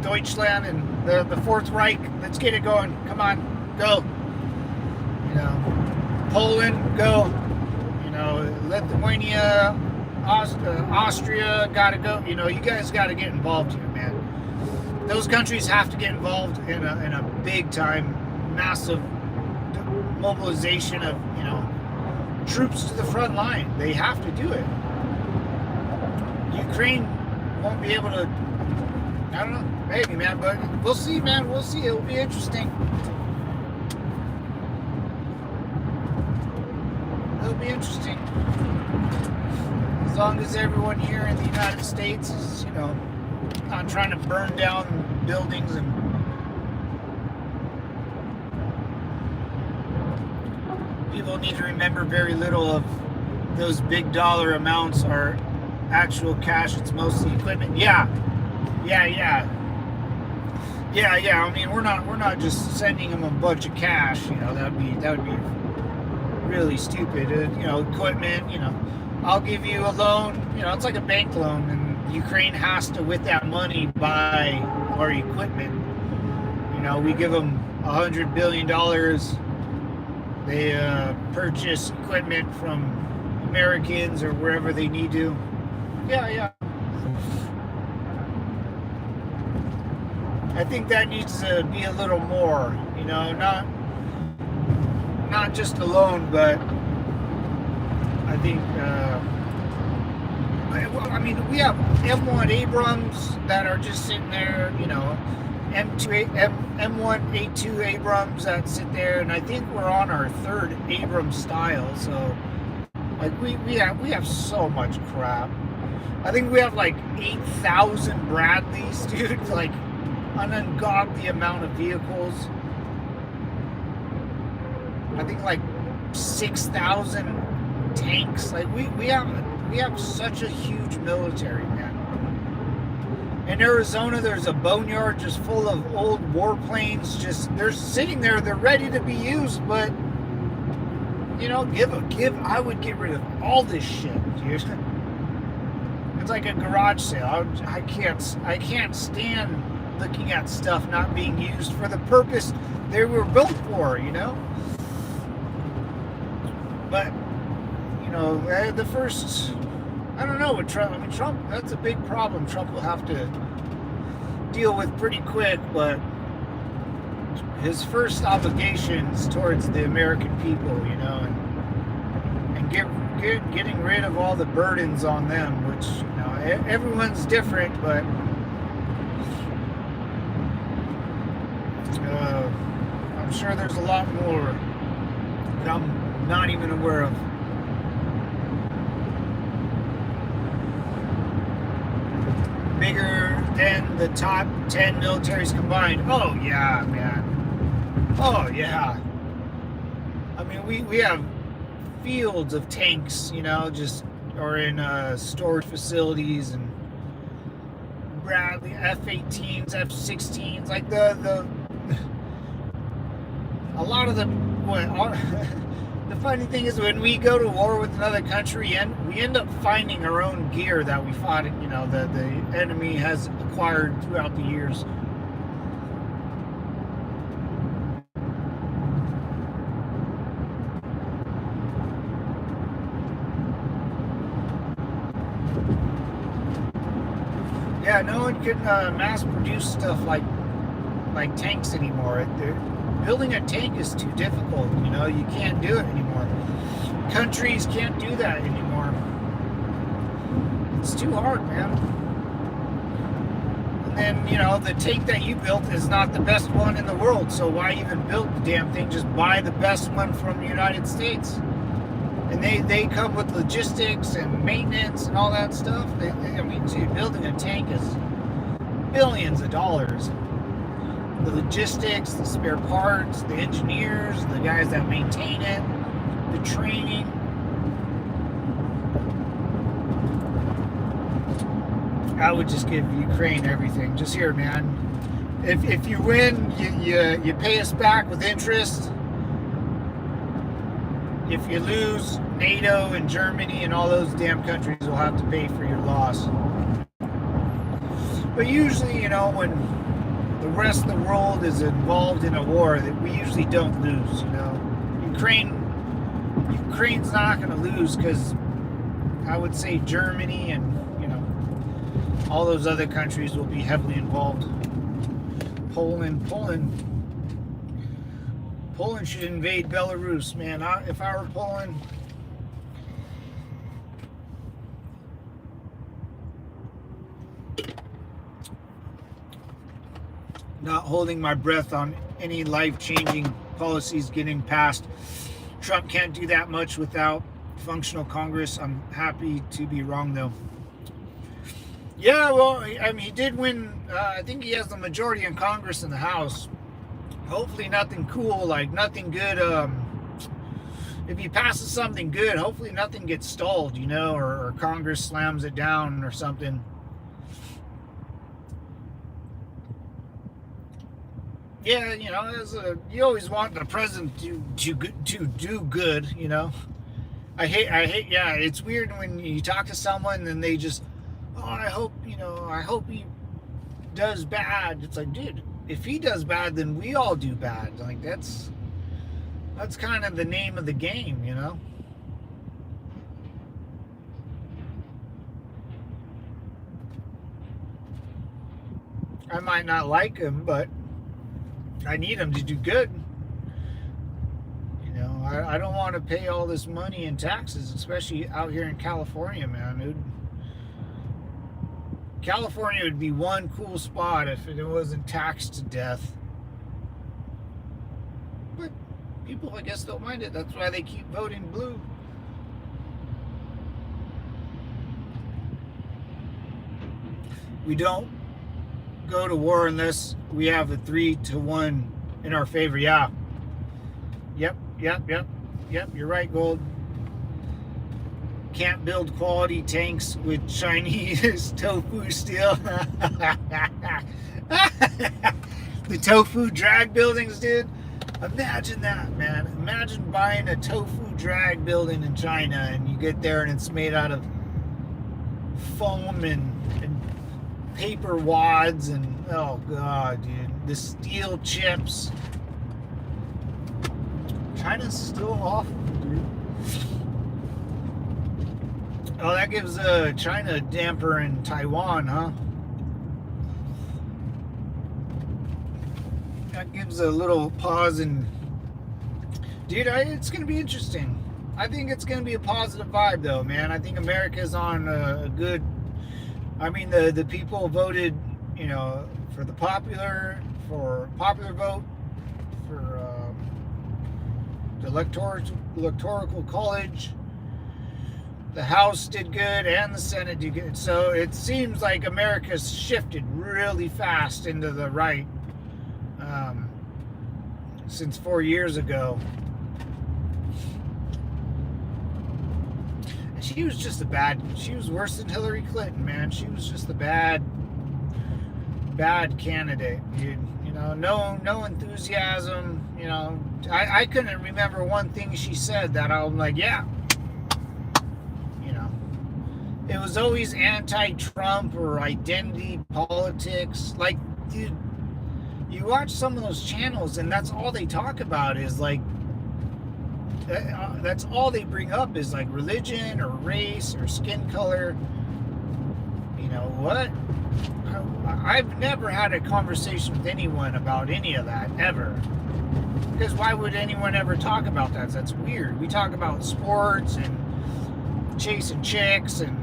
Deutschland and the Fourth Reich, let's get it going. Come on, go. Poland, go. Lithuania, Austria, gotta go. You guys got to get involved here, man. Those countries have to get involved in a big time, massive mobilization of troops to the front line. They have to do it. Ukraine won't be able to. I don't know, maybe, man, but we'll see, man. We'll see. It'll be interesting. It'll be interesting. As long as everyone here in the United States is, not trying to burn down buildings and people need to remember very little of those big dollar amounts are actual cash. It's mostly equipment. Yeah. I mean, we're not just sending them a bunch of cash. That would be really stupid. Equipment. I'll give you a loan. It's like a bank loan, and Ukraine has to, with that money, buy our equipment. We give them $100 billion. They purchase equipment from Americans or wherever they need to. Yeah. I think that needs to be a little more, not just a loan, but I think. I mean, we have M1 Abrams that are just sitting there, M1A2 Abrams that sit there, and I think we're on our third Abrams style. So, like, we have so much crap. I think we have like 8,000 Bradleys, dude. Like, an ungodly amount of vehicles. I think like 6,000 tanks. Like, we have such a huge military, man. In Arizona, there's a boneyard just full of old warplanes. They're sitting there. They're ready to be used, but I would get rid of all this shit, dude. It's like a garage sale. I can't stand looking at stuff not being used for the purpose they were built for, But the first, I don't know with Trump. I mean, Trump, that's a big problem. Trump will have to deal with pretty quick, but his first obligations towards the American people, and getting rid of all the burdens on them, which, everyone's different, but I'm sure there's a lot more that I'm not even aware of. Bigger than the top 10 militaries combined. Oh yeah, man. Oh yeah. I mean, we have fields of tanks, or in storage facilities, and Bradley F-18s, F-16s, like a lot of them. The funny thing is, when we go to war with another country, and we end up finding our own gear that we fought, the enemy has acquired throughout the years. Yeah, no one can mass produce stuff like tanks anymore. Building a tank is too difficult. You can't do it anymore. Countries can't do that anymore. It's too hard, man. And then, the tank that you built is not the best one in the world, so why even build the damn thing? Just buy the best one from the United States. And they come with logistics and maintenance and all that stuff. Dude, building a tank is billions of dollars. The logistics, the spare parts, the engineers, the guys that maintain it, the training. I would just give Ukraine everything. Just here, man. If you win, you pay us back with interest. If you lose, NATO and Germany and all those damn countries will have to pay for your loss. But usually, when the rest of the world is involved in a war, that we usually don't lose. Ukraine's not going to lose, because I would say Germany and all those other countries will be heavily involved. Poland should invade Belarus, man. If I were Poland, not holding my breath on any life-changing policies getting passed. Trump can't do that much without functional Congress. I'm happy to be wrong, though. Yeah, well, I mean, he did win. I think he has the majority in Congress and the House. Hopefully nothing cool, like nothing good. If he passes something good, hopefully nothing gets stalled, or Congress slams it down or something. Yeah, you always want the president to do good, I hate. Yeah, it's weird when you talk to someone and they just, I hope he does bad. It's like, dude, if he does bad, then we all do bad. Like, that's kind of the name of the game, I might not like him, but I need him to do good. I don't want to pay all this money in taxes, especially out here in California, man. California would be one cool spot if it wasn't taxed to death. But people, I guess, don't mind it. That's why they keep voting blue. We don't go to war unless we have a 3-1 in our favor. Yeah. Yep. You're right, Gold. Can't build quality tanks with Chinese tofu steel. The tofu drag buildings, dude. Imagine that, man. Imagine buying a tofu drag building in China and you get there and it's made out of foam and paper wads and, oh god, dude, the steel chips. China's still awful, dude. Oh, that gives China a damper in Taiwan, huh? That gives a little pause and, dude, it's going to be interesting. I think it's going to be a positive vibe, though, man. I think America's on a good. I mean, the people voted, you know, for the popular vote, for the electoral college. The House did good and the Senate did good. So it seems like America's shifted really fast into the right since 4 years ago. She was just she was worse than Hillary Clinton, man. She was just a bad candidate, dude. You know, no enthusiasm, you know. I couldn't remember one thing she said that I'm like, yeah. You know. It was always anti-Trump or identity politics. Like, dude, you watch some of those channels and that's all they talk about is like, that's all they bring up is like religion or race or skin color. You know what? I've never had a conversation with anyone about any of that ever. Because why would anyone ever talk about that? That's weird. We talk about sports and chasing chicks and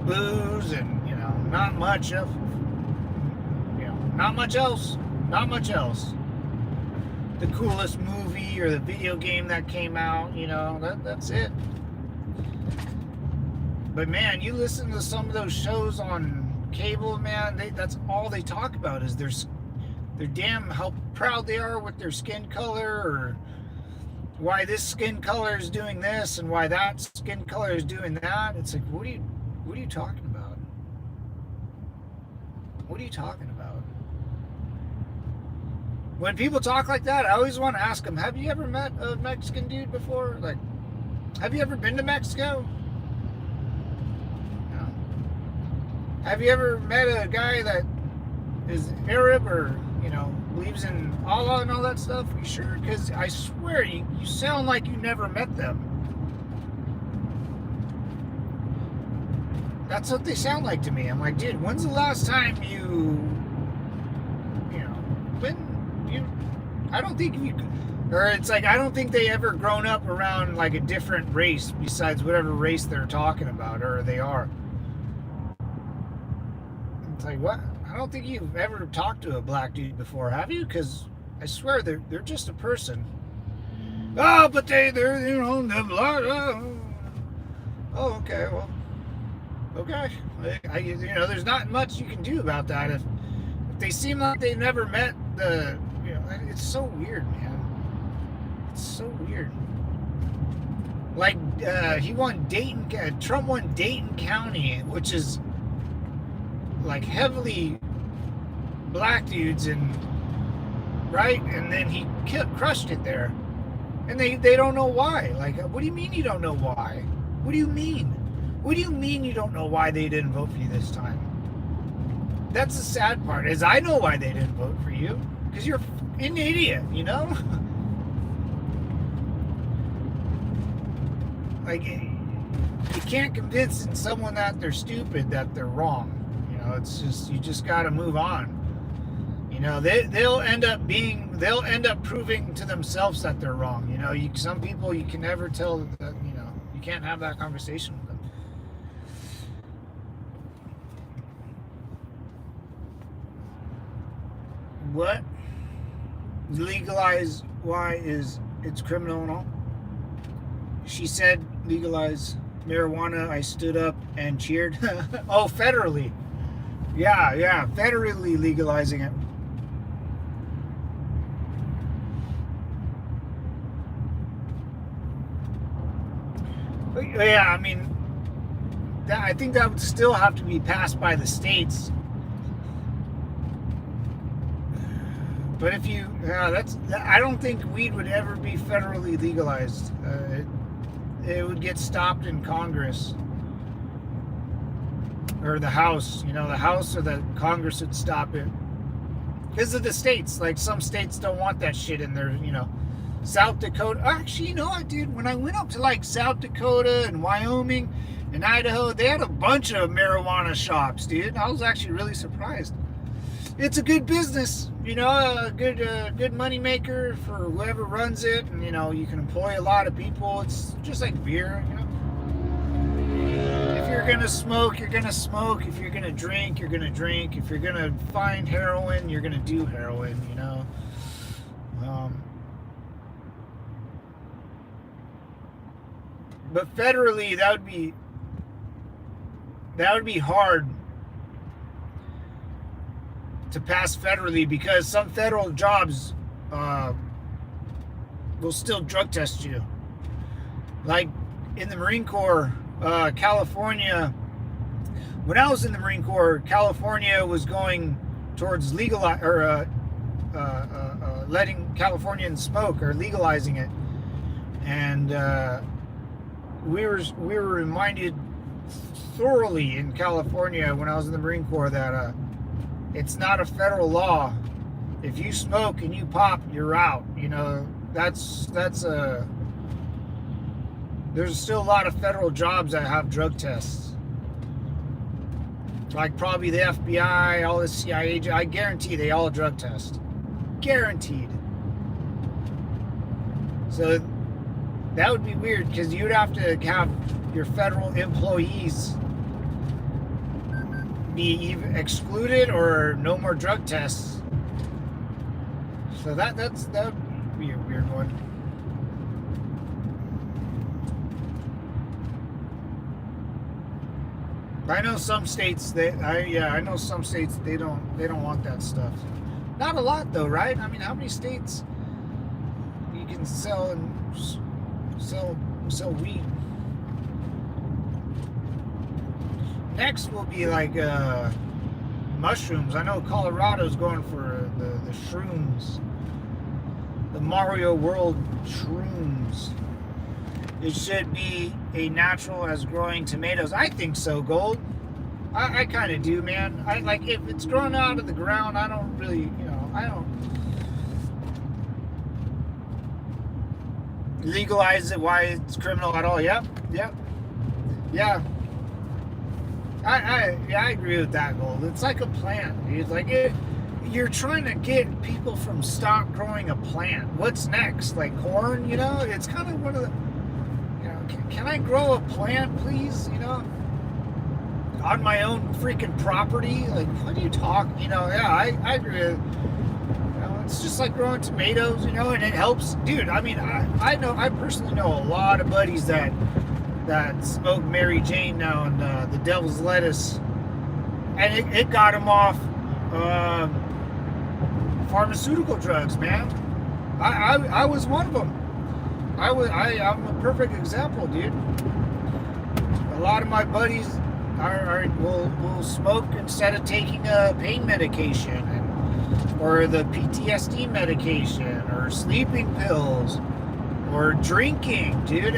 booze and, you know, not much else. Not much else. The coolest movie or the video game that came out, you know, that's it. But man, you listen to some of those shows on cable, man, that's all they talk about is their damn how proud they are with their skin color, or why this skin color is doing this and why that skin color is doing that. It's like, what are you talking about? What are you talking about? When people talk like that, I always want to ask them, have you ever met a Mexican dude before? Like, have you ever been to Mexico? No. Have you ever met a guy that is Arab or, you know, believes in Allah and all that stuff? You sure? Because I swear, you sound like you never met them. That's what they sound like to me. I'm like, dude, when's the last time I don't think you could, or it's like, I don't think they ever grown up around like a different race besides whatever race they're talking about or they are. It's like, what? I don't think you've ever talked to a black dude before, have you? Because I swear they're just a person. Oh, but they're, you know, they're black. Oh, okay, well, okay. You know, there's not much you can do about that if they seem like they never met the. You know, it's so weird, man. It's so weird. Like, he won Trump won Dayton County, which is like heavily black dudes, and right, and then he crushed it there, and they don't know why. Like, what do you mean you don't know why? What do you mean? What do you mean you don't know why they didn't vote for you this time? That's the sad part, is I know why they didn't vote for you. Because you're an idiot, you know? Like, you can't convince someone that they're stupid that they're wrong. You know, it's just, you just got to move on. You You know, they'll end up proving to themselves that they're wrong. You know, some people you can never tell that, you know, you can't have that conversation with them. What? Legalize, why is it's criminal and all? She said legalize marijuana. I stood up and cheered. Oh, federally. Yeah, federally legalizing it. Yeah, I mean, I think that would still have to be passed by the states. But if you, I don't think weed would ever be federally legalized. It would get stopped in Congress or the House. You know, the House or the Congress would stop it because of the states. Like some states don't want that shit in there. You know, South Dakota. Actually, you know what, dude? When I went up to like South Dakota and Wyoming and Idaho, they had a bunch of marijuana shops, dude. I was actually really surprised. It's a good business, you know, a good money maker for whoever runs it, and you know you can employ a lot of people. It's just like beer, you know. If you're gonna smoke, you're gonna smoke. If you're gonna drink, you're gonna drink. If you're gonna find heroin, you're gonna do heroin, you know. But federally, that would be hard to pass federally because some federal jobs will still drug test you. Like in the Marine Corps, California. When I was in the Marine Corps, California was going towards letting Californians smoke or legalizing it, and we were reminded thoroughly in California when I was in the Marine Corps that it's not a federal law. If you smoke and you pop, you're out. You know, that's a. There's still a lot of federal jobs that have drug tests. Like probably the FBI, all the CIA. I guarantee they all drug test. Guaranteed. So that would be weird because you'd have to have your federal employees be either excluded or no more drug tests. So that would be a weird one. I know some states I know some states they don't want that stuff. Not a lot though, right? I mean, how many states you can sell weed? Next will be like mushrooms. I know Colorado's going for the shrooms. The Mario World shrooms. It should be a natural as growing tomatoes. I think so, Gold. I kind of do, man. I like if it's growing out of the ground, I don't really, you know, I don't legalize it. Why it's criminal at all? Yep. Yeah. I agree with that, Gold. It's like a plant, dude. Like you're trying to get people from stop growing a plant. What's next? Like corn, you know? It's kind of one of the, you know, can I grow a plant, please? You know, on my own freaking property? Like, what are you talking? You know, yeah, I agree with, you know, it's just like growing tomatoes, you know, and it helps. Dude, I mean, I personally know a lot of buddies that smoke Mary Jane now and the devil's lettuce, and it got them off pharmaceutical drugs, man. I was one of them. I'm a perfect example, dude. A lot of my buddies will smoke instead of taking a pain medication or the PTSD medication or sleeping pills or drinking, dude.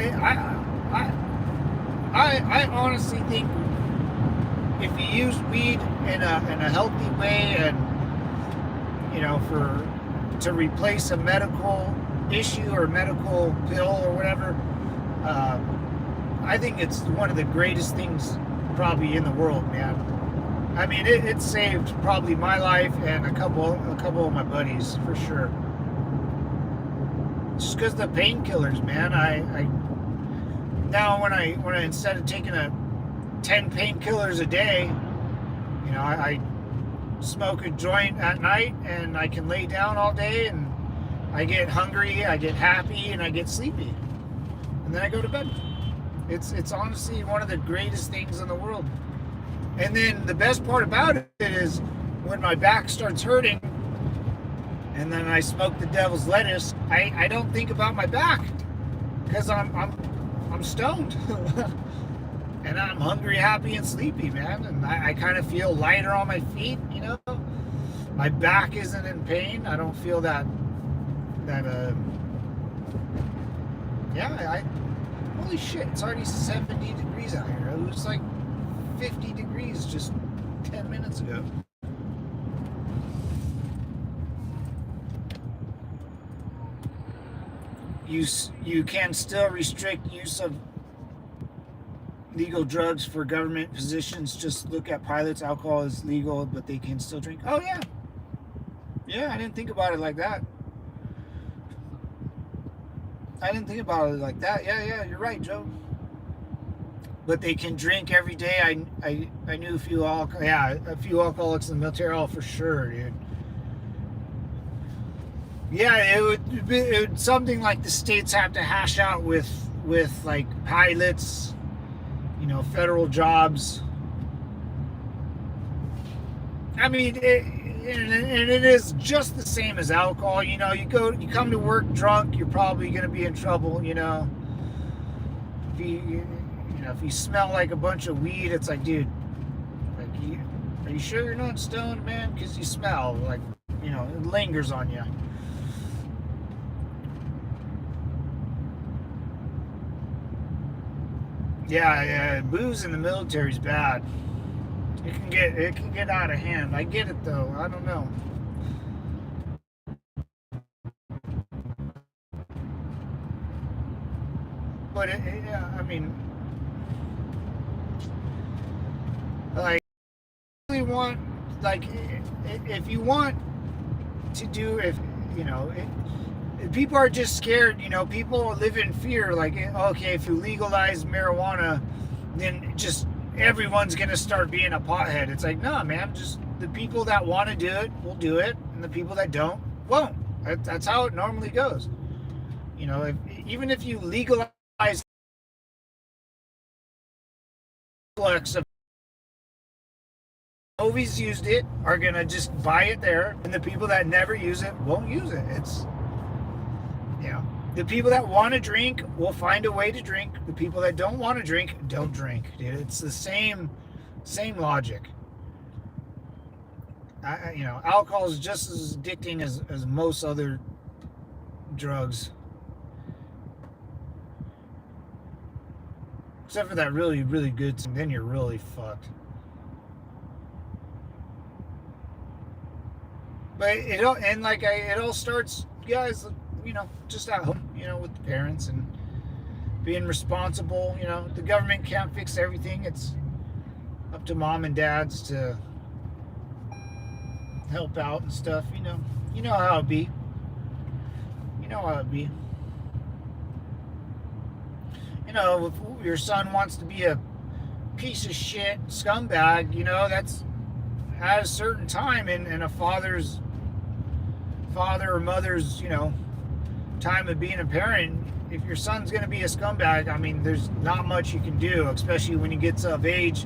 I honestly think if you use weed in a healthy way and, you know, to replace a medical issue or medical pill or whatever, I think it's one of the greatest things probably in the world, man. I mean, it saved probably my life and a couple of my buddies for sure. Just because the painkillers, man. I now when I instead of taking 10 painkillers a day, I smoke a joint at night and I can lay down all day and I get hungry, I get happy, and I get sleepy, and then I go to bed. It's honestly one of the greatest things in the world. And then the best part about it is when my back starts hurting and then I smoke the devil's lettuce, I don't think about my back because I'm stoned. And I'm hungry, happy, and sleepy, man. And I kind of feel lighter on my feet, My back isn't in pain. I don't feel holy shit, it's already 70 degrees out here. It was like 50 degrees just 10 minutes ago. You can still restrict use of legal drugs for government positions. Just look at pilots. Alcohol is legal, but they can still drink. Oh, yeah. Yeah, I didn't think about it like that. Yeah, you're right, Joe. But they can drink every day. I knew a few alcoholics in the military. Oh, for sure, dude. Yeah, it would something like the states have to hash out with like pilots, federal jobs. I mean, it is just the same as alcohol. You come to work drunk, you're probably going to be in trouble. If you smell like a bunch of weed, it's like, dude, are you sure you're not stoned, man? Because you smell like, it lingers on you. Yeah, booze in the military is bad. It can get out of hand. I get it though. I don't know. But I mean, like, really want, like, if you want to do, if people are just scared. People live in fear. Like, okay, if you legalize marijuana, then just everyone's gonna start being a pothead. It's like, no, man. Just the people that want to do it will do it, and the people that don't won't. That's how it normally goes. Even if you legalize of movies used it are gonna just buy it there, and the people that never use it won't use it. It's the people that want to drink will find a way to drink. The people that don't want to drink don't drink. Dude, it's the same logic. Alcohol is just as addicting as most other drugs, except for that really, really good. Then you're really fucked. But it all starts, guys. Just at home, with the parents and being responsible. The government can't fix everything. It's up to mom and dads to help out and stuff. You know how it be. If your son wants to be a piece of shit scumbag, that's at a certain time in a father or mother's, time of being a parent. If your son's going to be a scumbag, I mean, there's not much you can do, especially when he gets of age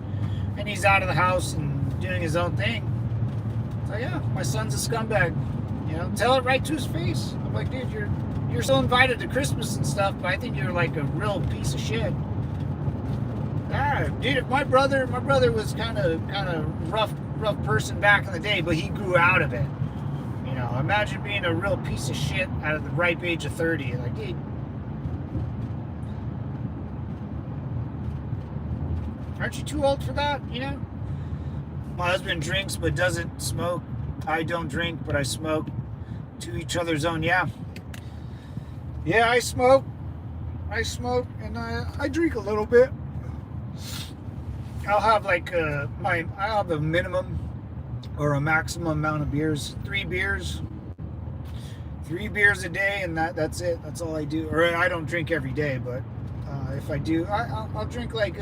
and he's out of the house and doing his own thing. So yeah, my son's a scumbag. Tell it right to his face. I'm like, dude, you're so invited to Christmas and stuff, but I think you're like a real piece of shit. Dude, my brother was kind of rough person back in the day, but he grew out of it. Imagine being a real piece of shit at the ripe age of 30. Like, dude, aren't you too old for that? My husband drinks but doesn't smoke. I don't drink but I smoke. To each other's own. Yeah, I smoke and I drink a little bit. I'll have like I'll have a minimum or a maximum amount of beers. 3 beers a day, and that's it. That's all I do. Or I don't drink every day, but if I do, I'll drink like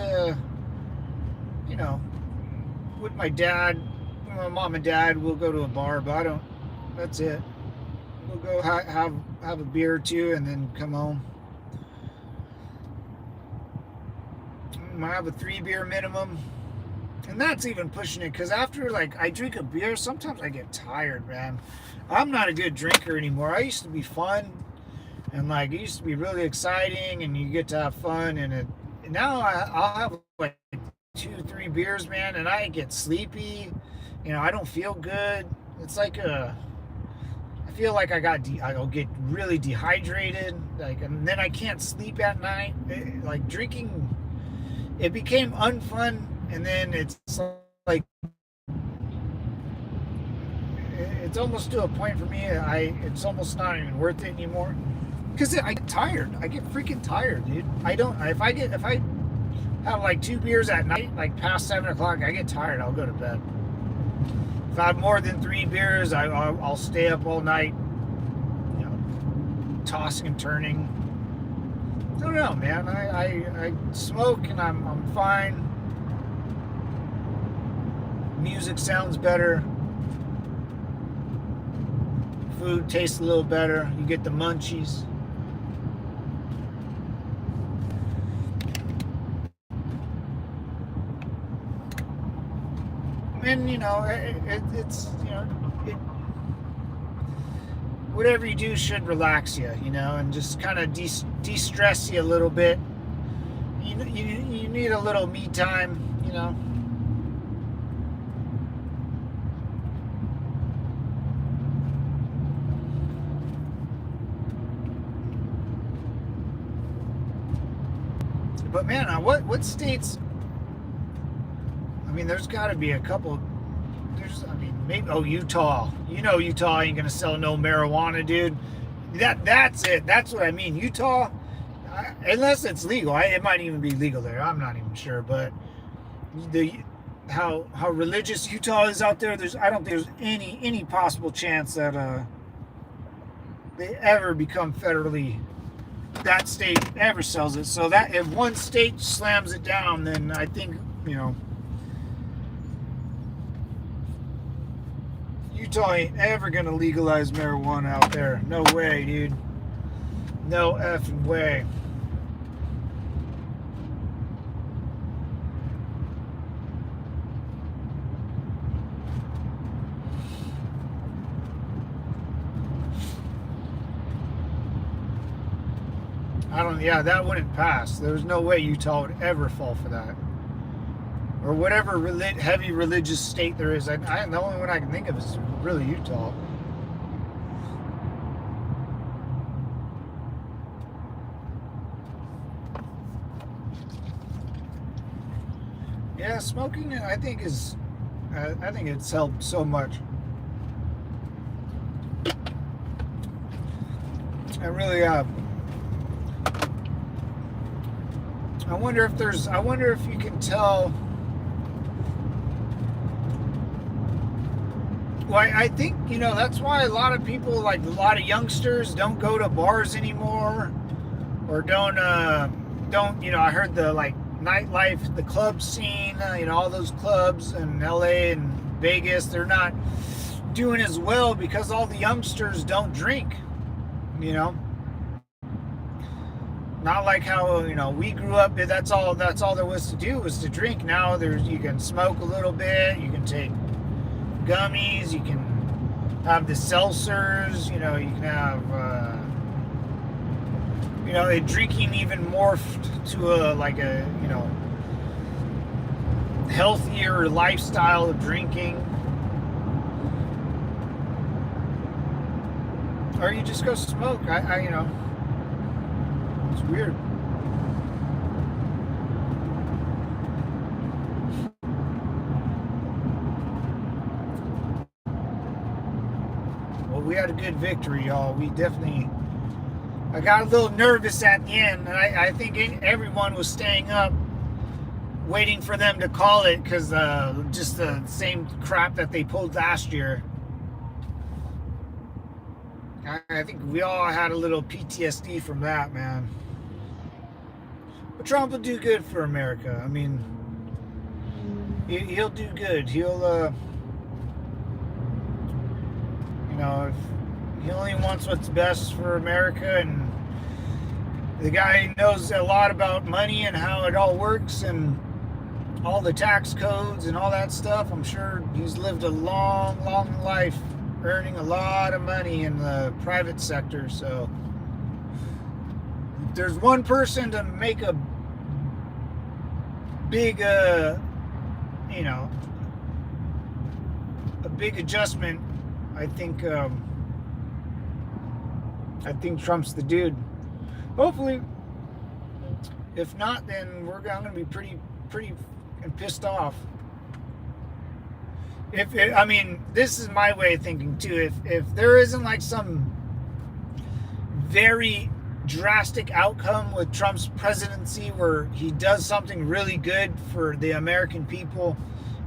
you know, with my dad, my mom and dad. We'll go to a bar, but I don't. That's it. We'll go have a beer or two, and then come home. I have a 3 beer minimum, and that's even pushing it because after like I drink a beer, sometimes I get tired, man. I'm not a good drinker anymore. I used to be fun, and like it used to be really exciting, and you get to have fun. And now I'll have like 2, 3 beers, man, and I get sleepy. I don't feel good. It's like I feel like I'll get really dehydrated, like, and then I can't sleep at night. Like drinking, it became unfun, and then it's like it's almost to a point for me. It's almost not even worth it anymore because I get tired. I get freaking tired, dude. I don't. If I have like 2 beers at night, like past 7 o'clock, I get tired. I'll go to bed. If I have more than 3 beers, I'll stay up all night, tossing and turning. I don't know, man. I smoke and I'm fine. Music sounds better. Food tastes a little better. You get the munchies. And it's whatever you do should relax you, and just kind of de-stress you a little bit. You need a little me time, But man, what states? I mean, there's got to be a couple. Maybe Utah. Utah ain't gonna sell no marijuana, dude. That's it. That's what I mean. Utah, unless it's legal, it might even be legal there. I'm not even sure, but how religious Utah is out there. I don't think there's any possible chance that they ever become federally. That state ever sells it. So that if one state slams it down, then I think Utah ain't ever gonna legalize marijuana out there. No way, dude. No effing way. That wouldn't pass. There's no way Utah would ever fall for that. Or whatever heavy religious state there is. The only one I can think of is really Utah. Yeah, smoking, I think it's helped so much. I really have. I wonder if you can tell. Well, I think, that's why a lot of people, like a lot of youngsters, don't go to bars anymore, or don't, I heard the, like, nightlife, the club scene, all those clubs in LA and Vegas, they're not doing as well because all the youngsters don't drink, Not like how, we grew up, that's all there was to do was to drink. Now you can smoke a little bit, you can take gummies, you can have the seltzers, you can have, drinking even morphed to a healthier lifestyle of drinking. Or you just go smoke. It's weird. Well, we had a good victory, y'all. I got a little nervous at the end, and I think everyone was staying up waiting for them to call it because just the same crap that they pulled last year. I think we all had a little PTSD from that, man. But Trump will do good for America. I mean, he'll do good. He'll, if he only wants what's best for America, and the guy knows a lot about money and how it all works and all the tax codes and all that stuff. I'm sure he's lived a long, long life earning a lot of money in the private sector. So if there's one person to make a big, a big adjustment, I think Trump's the dude. Hopefully. If not, then we're going to be pretty and pissed off. This is my way of thinking too. If there isn't like some very drastic outcome with Trump's presidency where he does something really good for the American people,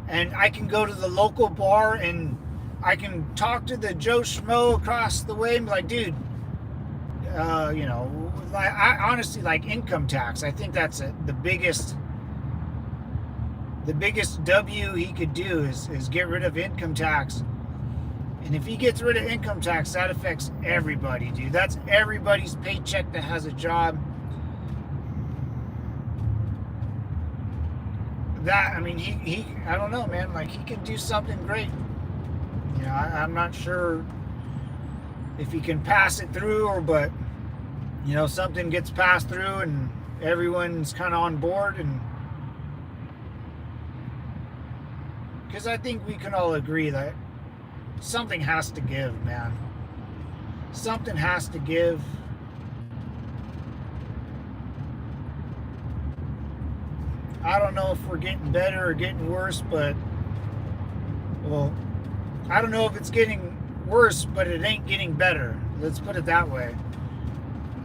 and I can go to the local bar and I can talk to the Joe Schmo across the way and be like, dude, I honestly like income tax. I think that's the biggest W he could do is get rid of income tax. And if he gets rid of income tax, that affects everybody, dude. That's everybody's paycheck that has a job. He I don't know, man. Like, he can do something great. I'm not sure if he can pass it through but something gets passed through and everyone's kind of on board. And because I think we can all agree that something has to give, man. Something has to give. I don't know if we're getting better or getting worse, but, well, I don't know if it's getting worse, but it ain't getting better. Let's put it that way.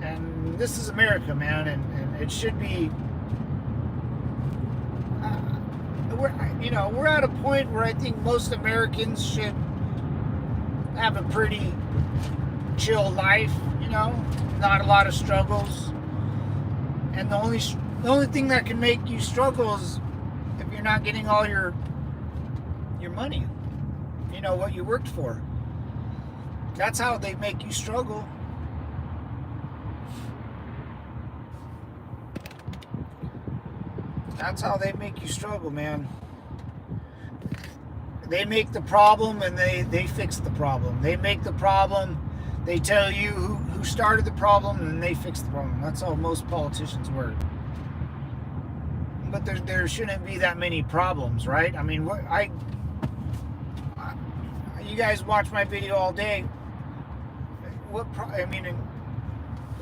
And this is America, man, and it should be... we're at a point where I think most Americans should have a pretty chill life, not a lot of struggles. And the only thing that can make you struggle is if you're not getting all your money, what you worked for. That's how they make you struggle. That's how they make you struggle, man. They make the problem and they fix the problem. They make the problem, they tell you who started the problem, and then they fix the problem. That's how most politicians work. But there shouldn't be that many problems, right? I mean, you guys watch my video all day.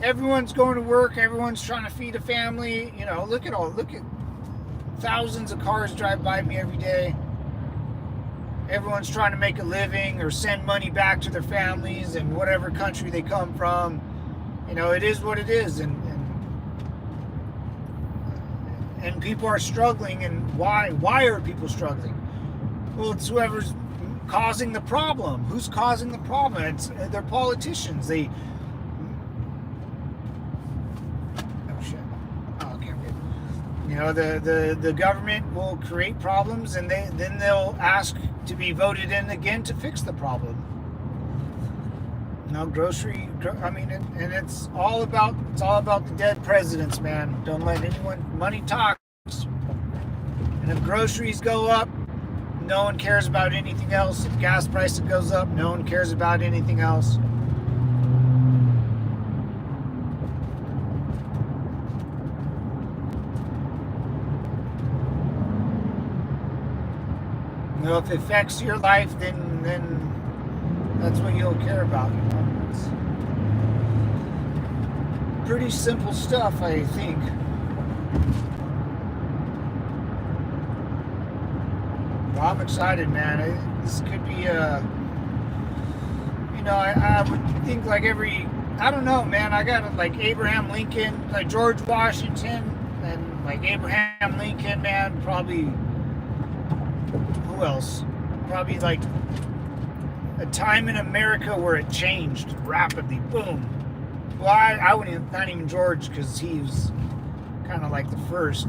Everyone's going to work. Everyone's trying to feed a family. Look at thousands of cars drive by me every day. Everyone's trying to make a living or send money back to their families in whatever country they come from. It is what it is, and people are struggling. And why are people struggling? Well, it's whoever's causing the problem. Who's causing the problem? They're politicians. The government will create problems, and then they'll ask to be voted in again to fix the problem. And it's all about the dead presidents, man. Don't let anyone. Money talks, and if groceries go up, no one cares about anything else. If gas prices goes up, no one cares about anything else. If it affects your life, then that's what you'll care about. It's pretty simple stuff, I think. Well, I'm excited, man. This could be I would think like I don't know, man. I got like Abraham Lincoln, like George Washington, and Like Abraham Lincoln, man, probably, who else? Probably like a time in America where it changed rapidly. Boom. Well, I wouldn't, not even George, because he was kind of like the first.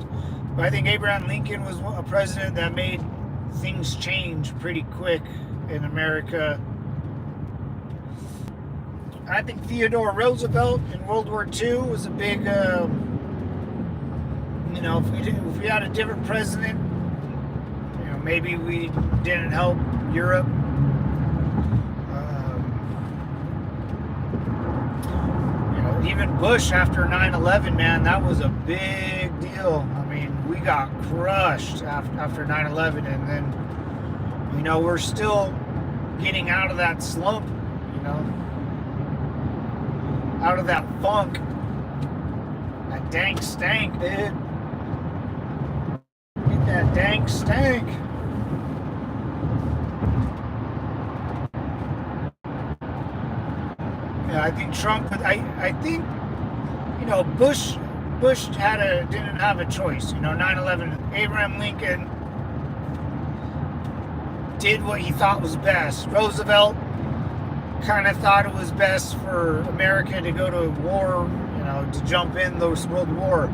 But I think Abraham Lincoln was a president that made things change pretty quick in America. I think Theodore Roosevelt in World War II was a big, if we had a different president, maybe we didn't help Europe. Even Bush after 9/11, man, that was a big deal. I mean, we got crushed after 9/11, and then, we're still getting out of that slump, out of that funk, that dank stank, dude. Get that dank stank. Yeah, I think Trump. I think, Bush didn't have a choice. 9/11. Abraham Lincoln did what he thought was best. Roosevelt kind of thought it was best for America to go to war. To jump in those World War.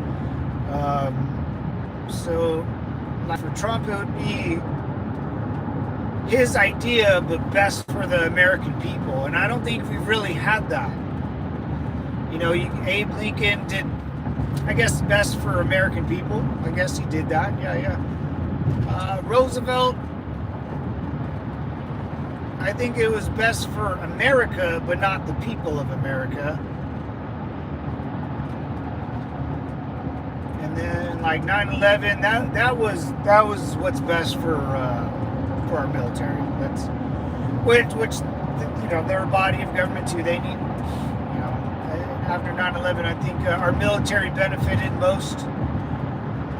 So, like for Trump, it would be his idea, but best for the American people. And I don't think we've really had that. Abe Lincoln did, I guess, best for American people. I guess he did that. Yeah. Roosevelt, I think it was best for America, but not the people of America. And then, like 9/11, that was what's best for our military. That's which they're a body of government too. They need, after 9/11, I think our military benefited most.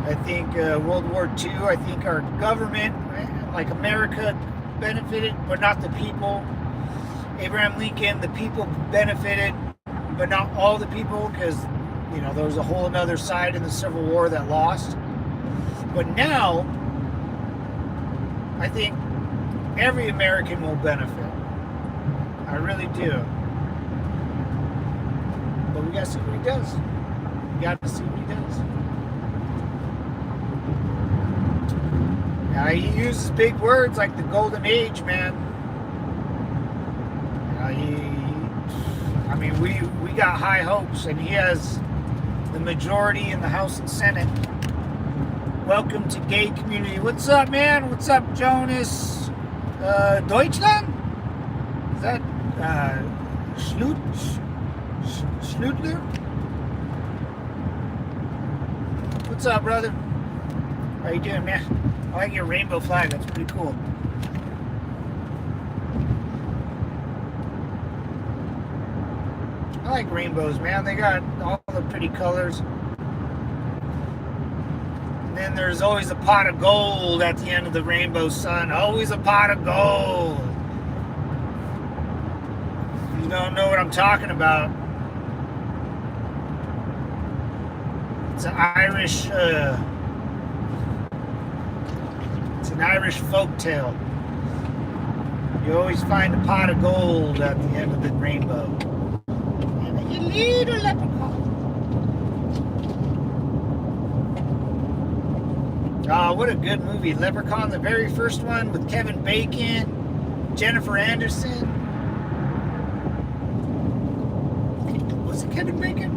I think World War II, I think our government, like America, benefited, but not the people. Abraham Lincoln, the people benefited, but not all the people, because there was a whole another side in the Civil War that lost. But now, I think every American will benefit. I really do. But we gotta see what he does. We gotta see what he does. Now, he uses big words like the golden age, man. We got high hopes, and he has the majority in the House and Senate. Welcome to gay community. What's up, man? What's up, Jonas? Deutschland? Is that Schlutler? What's up, brother? How you doing, man? I like your rainbow flag. That's pretty cool. I like rainbows, man. They got all the pretty colors. And then there's always a pot of gold at the end of the rainbow, son. Always a pot of gold. You don't know what I'm talking about. It's an Irish, folk tale. You always find a pot of gold at the end of the rainbow. And a little leprechaun. Oh, what a good movie. Leprechaun, the very first one with Kevin Bacon, Jennifer Anderson. Was it Kevin Bacon?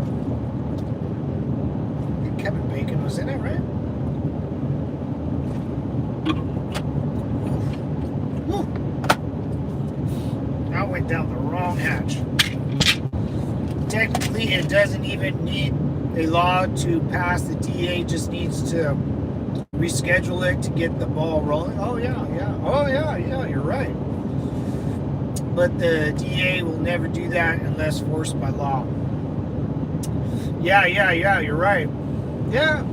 I think Kevin Bacon was in it, right? Woo. I went down the wrong hatch. Technically, it doesn't even need a law to pass. The DA just needs to reschedule it to get the ball rolling. Oh yeah. Oh yeah, you're right. But the DA will never do that unless forced by law. Yeah, you're right. Yeah.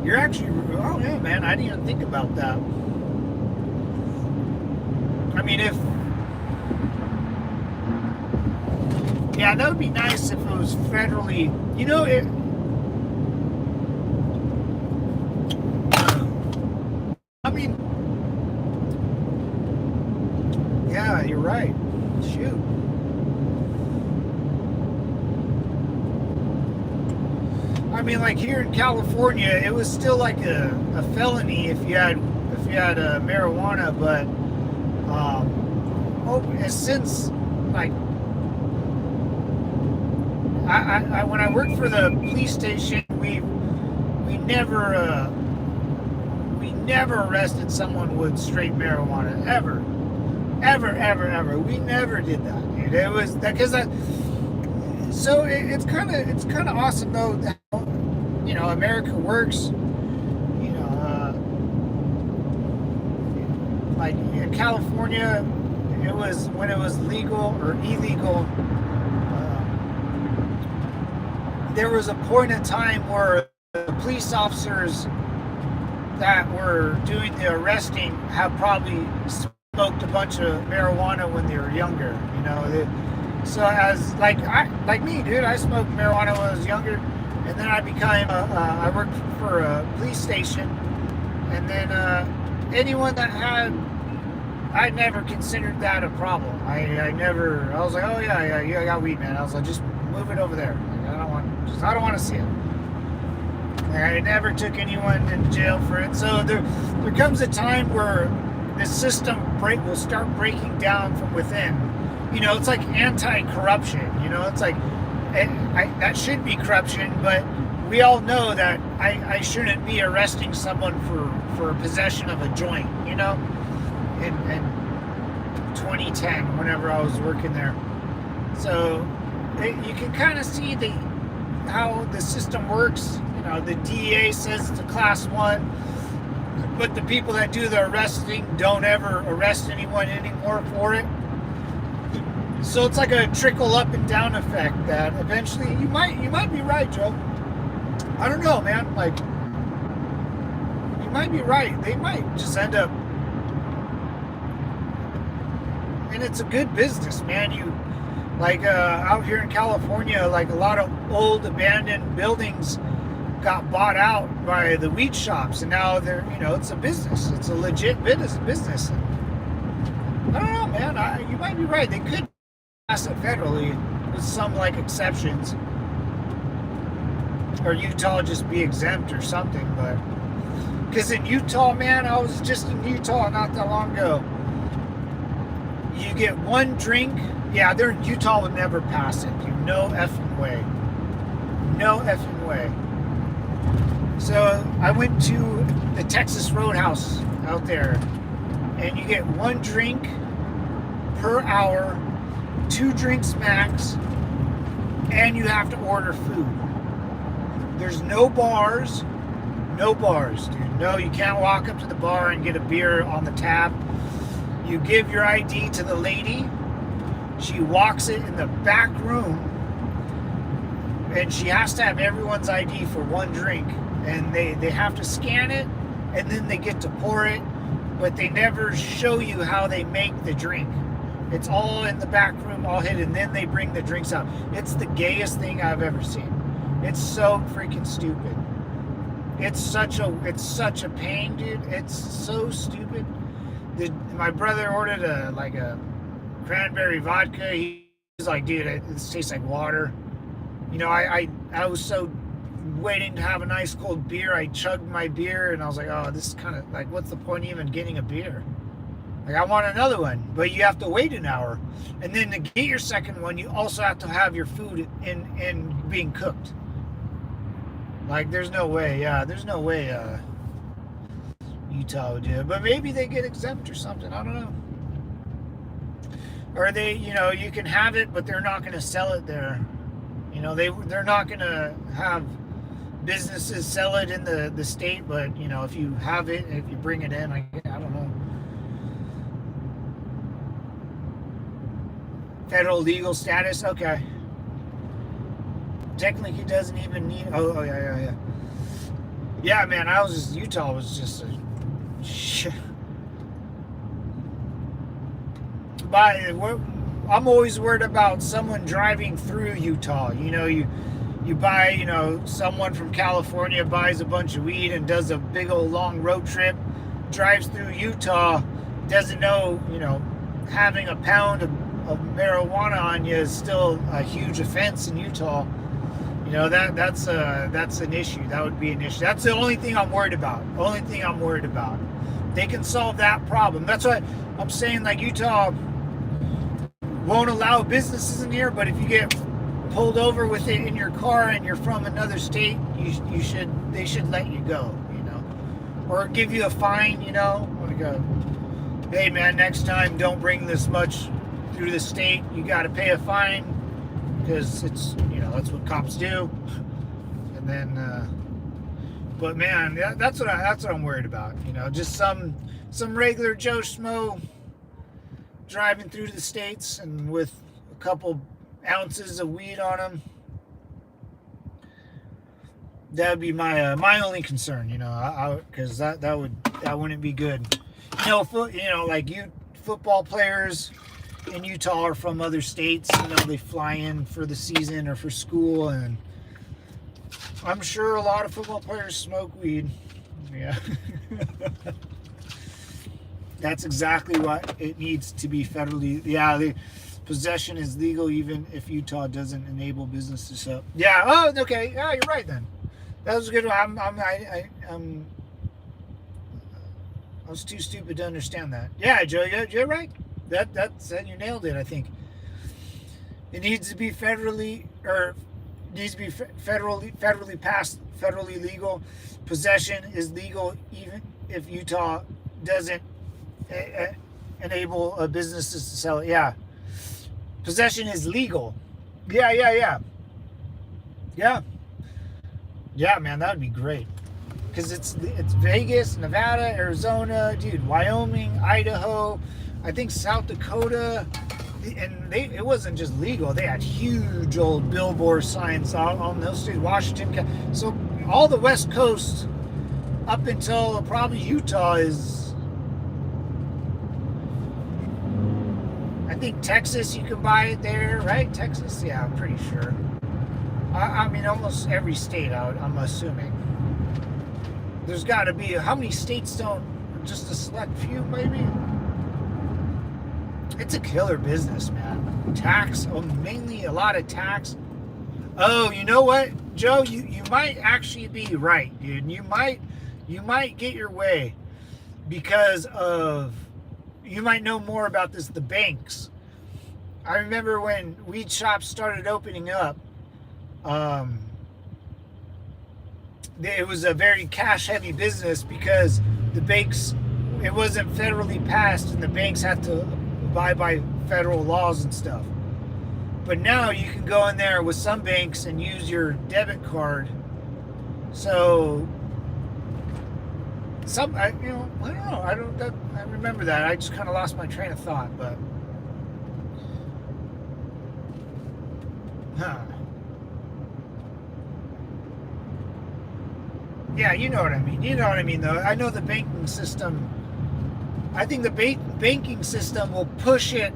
You're actually, oh yeah, man, I didn't even think about that. I mean, yeah, that would be nice if it was federally, Yeah, you're right. Shoot. I mean, like here in California, it was still like a felony if you had marijuana, but since like when I worked for the police station, we never arrested someone with straight marijuana ever, ever. We never did that, dude. It was because that. So it's kind of awesome though. How, America works. Like in California, it was when it was legal or illegal. There was a point in time where the police officers that were doing the arresting have probably smoked a bunch of marijuana when they were younger. So as like me, dude, I smoked marijuana when I was younger, and then I worked for a police station, and then anyone that had, I never considered that a problem. I was like, oh yeah, I got weed, man. I was like, just move it over there. Like, I don't want to see it. Like, I never took anyone in jail for it. So there comes a time where the system will start breaking down from within. It's like anti-corruption. It's like that should be corruption, but we all know that I shouldn't be arresting someone for possession of a joint. In 2010, whenever I was working there, so you can kind of see how the system works. The DEA says it's a class 1, but the people that do the arresting don't ever arrest anyone anymore for it. So it's like a trickle up and down effect that eventually you might be right, Joe. I don't know, man. Like, you might be right. They might just end up, and it's a good business, man. Out here in California, like a lot of old abandoned buildings got bought out by the weed shops, and now it's a business. It's a legit business. I don't know, man. You might be right. They could pass it federally with some like exceptions, or Utah just be exempt or something. But because in Utah, man, I was just in Utah not that long ago. You get one drink. Yeah, Utah would never pass it, dude. No effing way. No effing way. So I went to the Texas Roadhouse out there, and you get one drink per hour, 2 drinks max, and you have to order food. There's no bars, dude. No, you can't walk up to the bar and get a beer on the tab. You give your ID to the lady. She walks it in the back room, and she has to have everyone's ID for one drink. And they have to scan it, and then they get to pour it, but they never show you how they make the drink. It's all in the back room, all hidden, and then they bring the drinks out. It's the gayest thing I've ever seen. It's so freaking stupid. It's such a pain, dude. It's so stupid. My brother ordered a cranberry vodka. He was like, dude, it tastes like water. I was so waiting to have a nice cold beer. I chugged my beer, and I was like, oh, this is kind of like, what's the point of even getting a beer? Like, I want another one, but you have to wait an hour. And then to get your second one, you also have to have your food in being cooked. Like, there's no way Utah would do it. But maybe they get exempt or something. I don't know. Or they, you can have it, but they're not going to sell it there. They're not going to have businesses sell it in the state, but, if you have it, if you bring it in, I don't know. Federal legal status, okay. Technically, it doesn't even need. Oh yeah. Yeah, man. Utah was just a shit. But I'm always worried about someone driving through Utah. You buy, someone from California buys a bunch of weed and does a big old long road trip, drives through Utah, doesn't know, having a pound of marijuana on you is still a huge offense in Utah. That's an issue. That would be an issue. That's the only thing I'm worried about. Only thing I'm worried about. They can solve that problem. That's why I'm saying, like, Utah won't allow businesses in here, but if you get pulled over with it in your car and you're from another state, they should let you go, or give you a fine, like hey man, next time don't bring this much through the state. You got to pay a fine because it's that's what cops do. And then, but man, that's what I'm worried about. Just some regular Joe Schmo driving through the states and with a couple ounces of weed on them. That would be my only concern, because that wouldn't be good. Like football players in Utah are from other states. They fly in for the season or for school, and I'm sure a lot of football players smoke weed. Yeah. That's exactly what it needs to be federally. Yeah, the possession is legal even if Utah doesn't enable businesses. So yeah. Oh, okay. Yeah, you're right then. That was a good one. I was too stupid to understand that. Yeah, Joe, you're right. That's you nailed it. I think it needs to be federally passed, federally legal. Possession is legal even if Utah doesn't enable businesses to sell it. Yeah, possession is legal. Yeah, man, that would be great. Because it's Vegas, Nevada, Arizona, dude, Wyoming, Idaho, I think South Dakota, and it wasn't just legal. They had huge old billboard signs on those states. Washington, so all the West Coast up until probably Utah is. I think Texas, you can buy it there, right? Texas, yeah, I'm pretty sure. I mean, almost every state, I'm assuming. There's got to be, how many states don't, just a select few maybe? It's a killer business, man. Tax, mainly a lot of tax. Oh, you know what, Joe? You might actually be right, dude. You might get your way because of, you might know more about this, the banks. I remember when weed shops started opening up, it was a very cash-heavy business because the banks, it wasn't federally passed, and the banks had to abide by federal laws and stuff. But now you can go in there with some banks and use your debit card. So, I don't know. I remember that. I just kind of lost my train of thought, but. Huh. Yeah, you know what I mean. You know what I mean, though. I know the banking system. I think the banking system will push it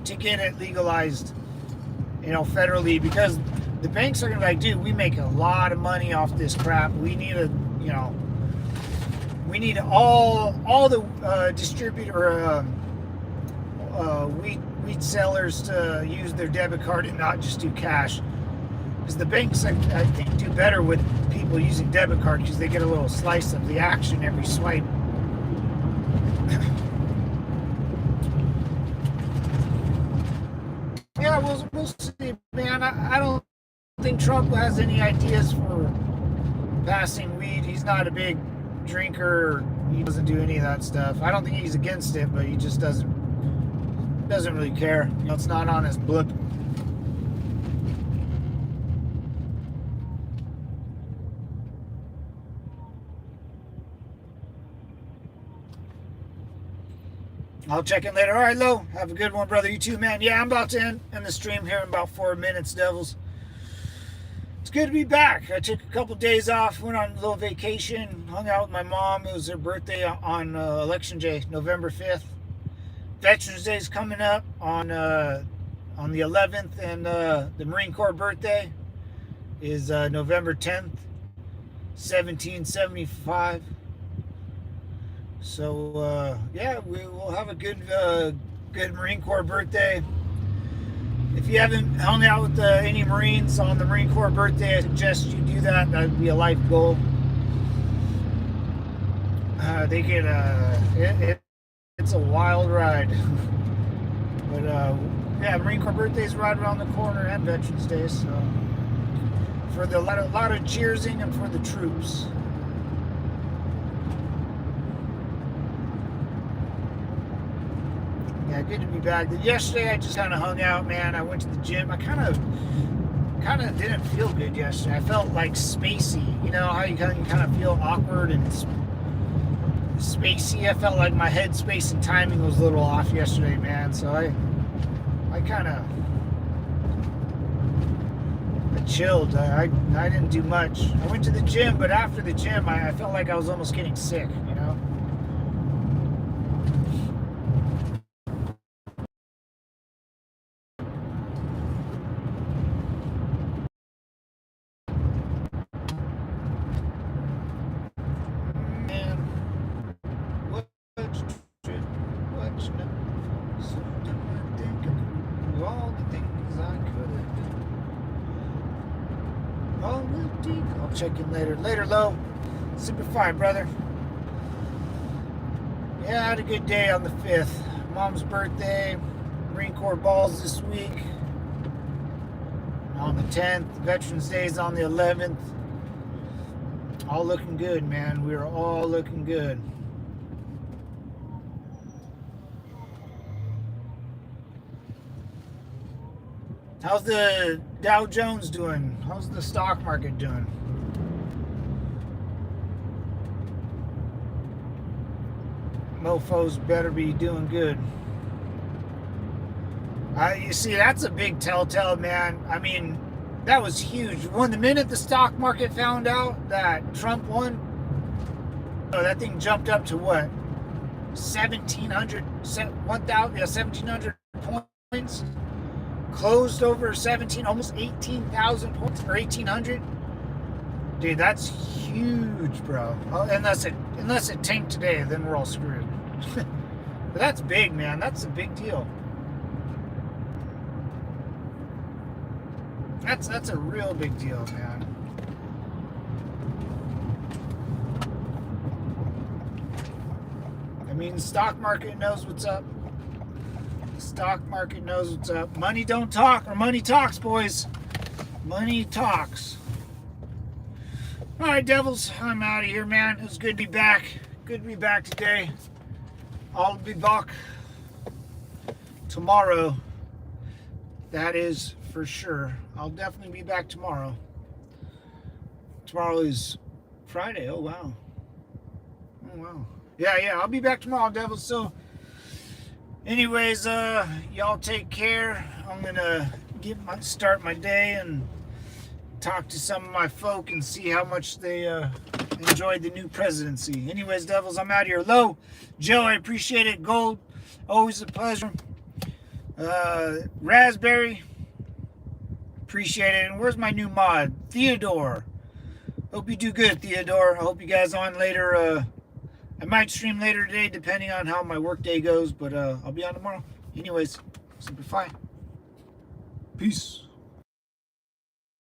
to get it legalized, federally, because the banks are going to be like, dude, we make a lot of money off this crap. We need we need all the distributor weed sellers to use their debit card and not just do cash. Because the banks, I think, do better with people using debit card because they get a little slice of the action every swipe. Yeah, we'll see, man. I don't think Trump has any ideas for passing weed. He's not a big drinker. He doesn't do any of that stuff. I don't think he's against it, but he just doesn't really care. It's not on his blip. I'll check in later. All right, Lo. Have a good one, brother. You too, man. Yeah, I'm about to end the stream here in about 4 minutes, Devils. It's good to be back. I took a couple days off, went on a little vacation, hung out with my mom. It was her birthday on Election Day, November 5th. Veterans Day is coming up on the 11th, and the Marine Corps birthday is November 10th, 1775. So, yeah, we will have a good Good Marine Corps birthday. If you haven't hung out with any Marines on the Marine Corps birthday, I suggest you do that. That would be a life goal. They get it's a wild ride. But yeah, Marine Corps birthday is right around the corner, and Veterans Day. So for the lot of cheersing and for the troops. Yeah, good to be back. Yesterday I just kind of hung out, man. I went to the gym. I kind of didn't feel good yesterday. I felt like spacey. You know how you kind of feel awkward and spacey. I felt like my head space and timing was a little off yesterday, man. So I kind of chilled. I didn't do much. I went to the gym, but after the gym, I felt like I was almost getting sick. You know. I'll check in later. Later, Lo. Super fine, brother. Yeah, I had a good day on the 5th. Mom's birthday. Marine Corps balls this week. On the 10th. Veterans Day is on the 11th. All looking good, man. We are all looking good. How's the Dow Jones doing? How's the stock market doing? Mofos better be doing good. You see, that's a big telltale, man. I mean, that was huge. When the minute the stock market found out that Trump won, that thing jumped up to what? 1,700 points. Closed over 17, almost 18,000 points, or 1,800. Dude, that's huge, bro. Unless it tanked today, then we're all screwed. But that's big, man. That's a big deal. That's a real big deal, man. I mean, the stock market knows what's up. Stock market knows what's up. Money don't talk, or money talks, boys. Money talks. All right, devils, I'm out of here, man. It was good to be back. Good to be back today. I'll be back tomorrow. That is for sure. I'll definitely be back tomorrow. Tomorrow is Friday. Oh, wow. Oh, wow. Yeah, I'll be back tomorrow, devils. So, anyways, y'all take care. I'm gonna start my day and talk to some of my folk and see how much they enjoyed the new presidency. Anyways, devils, I'm out here. Low, Joe, I appreciate it. Gold, always a pleasure. Raspberry, appreciate it. And where's my new mod, Theodore? Hope you do good, Theodore. I hope you guys on later. I might stream later today, depending on how my work day goes, but I'll be on tomorrow. Anyways, super fine. Peace.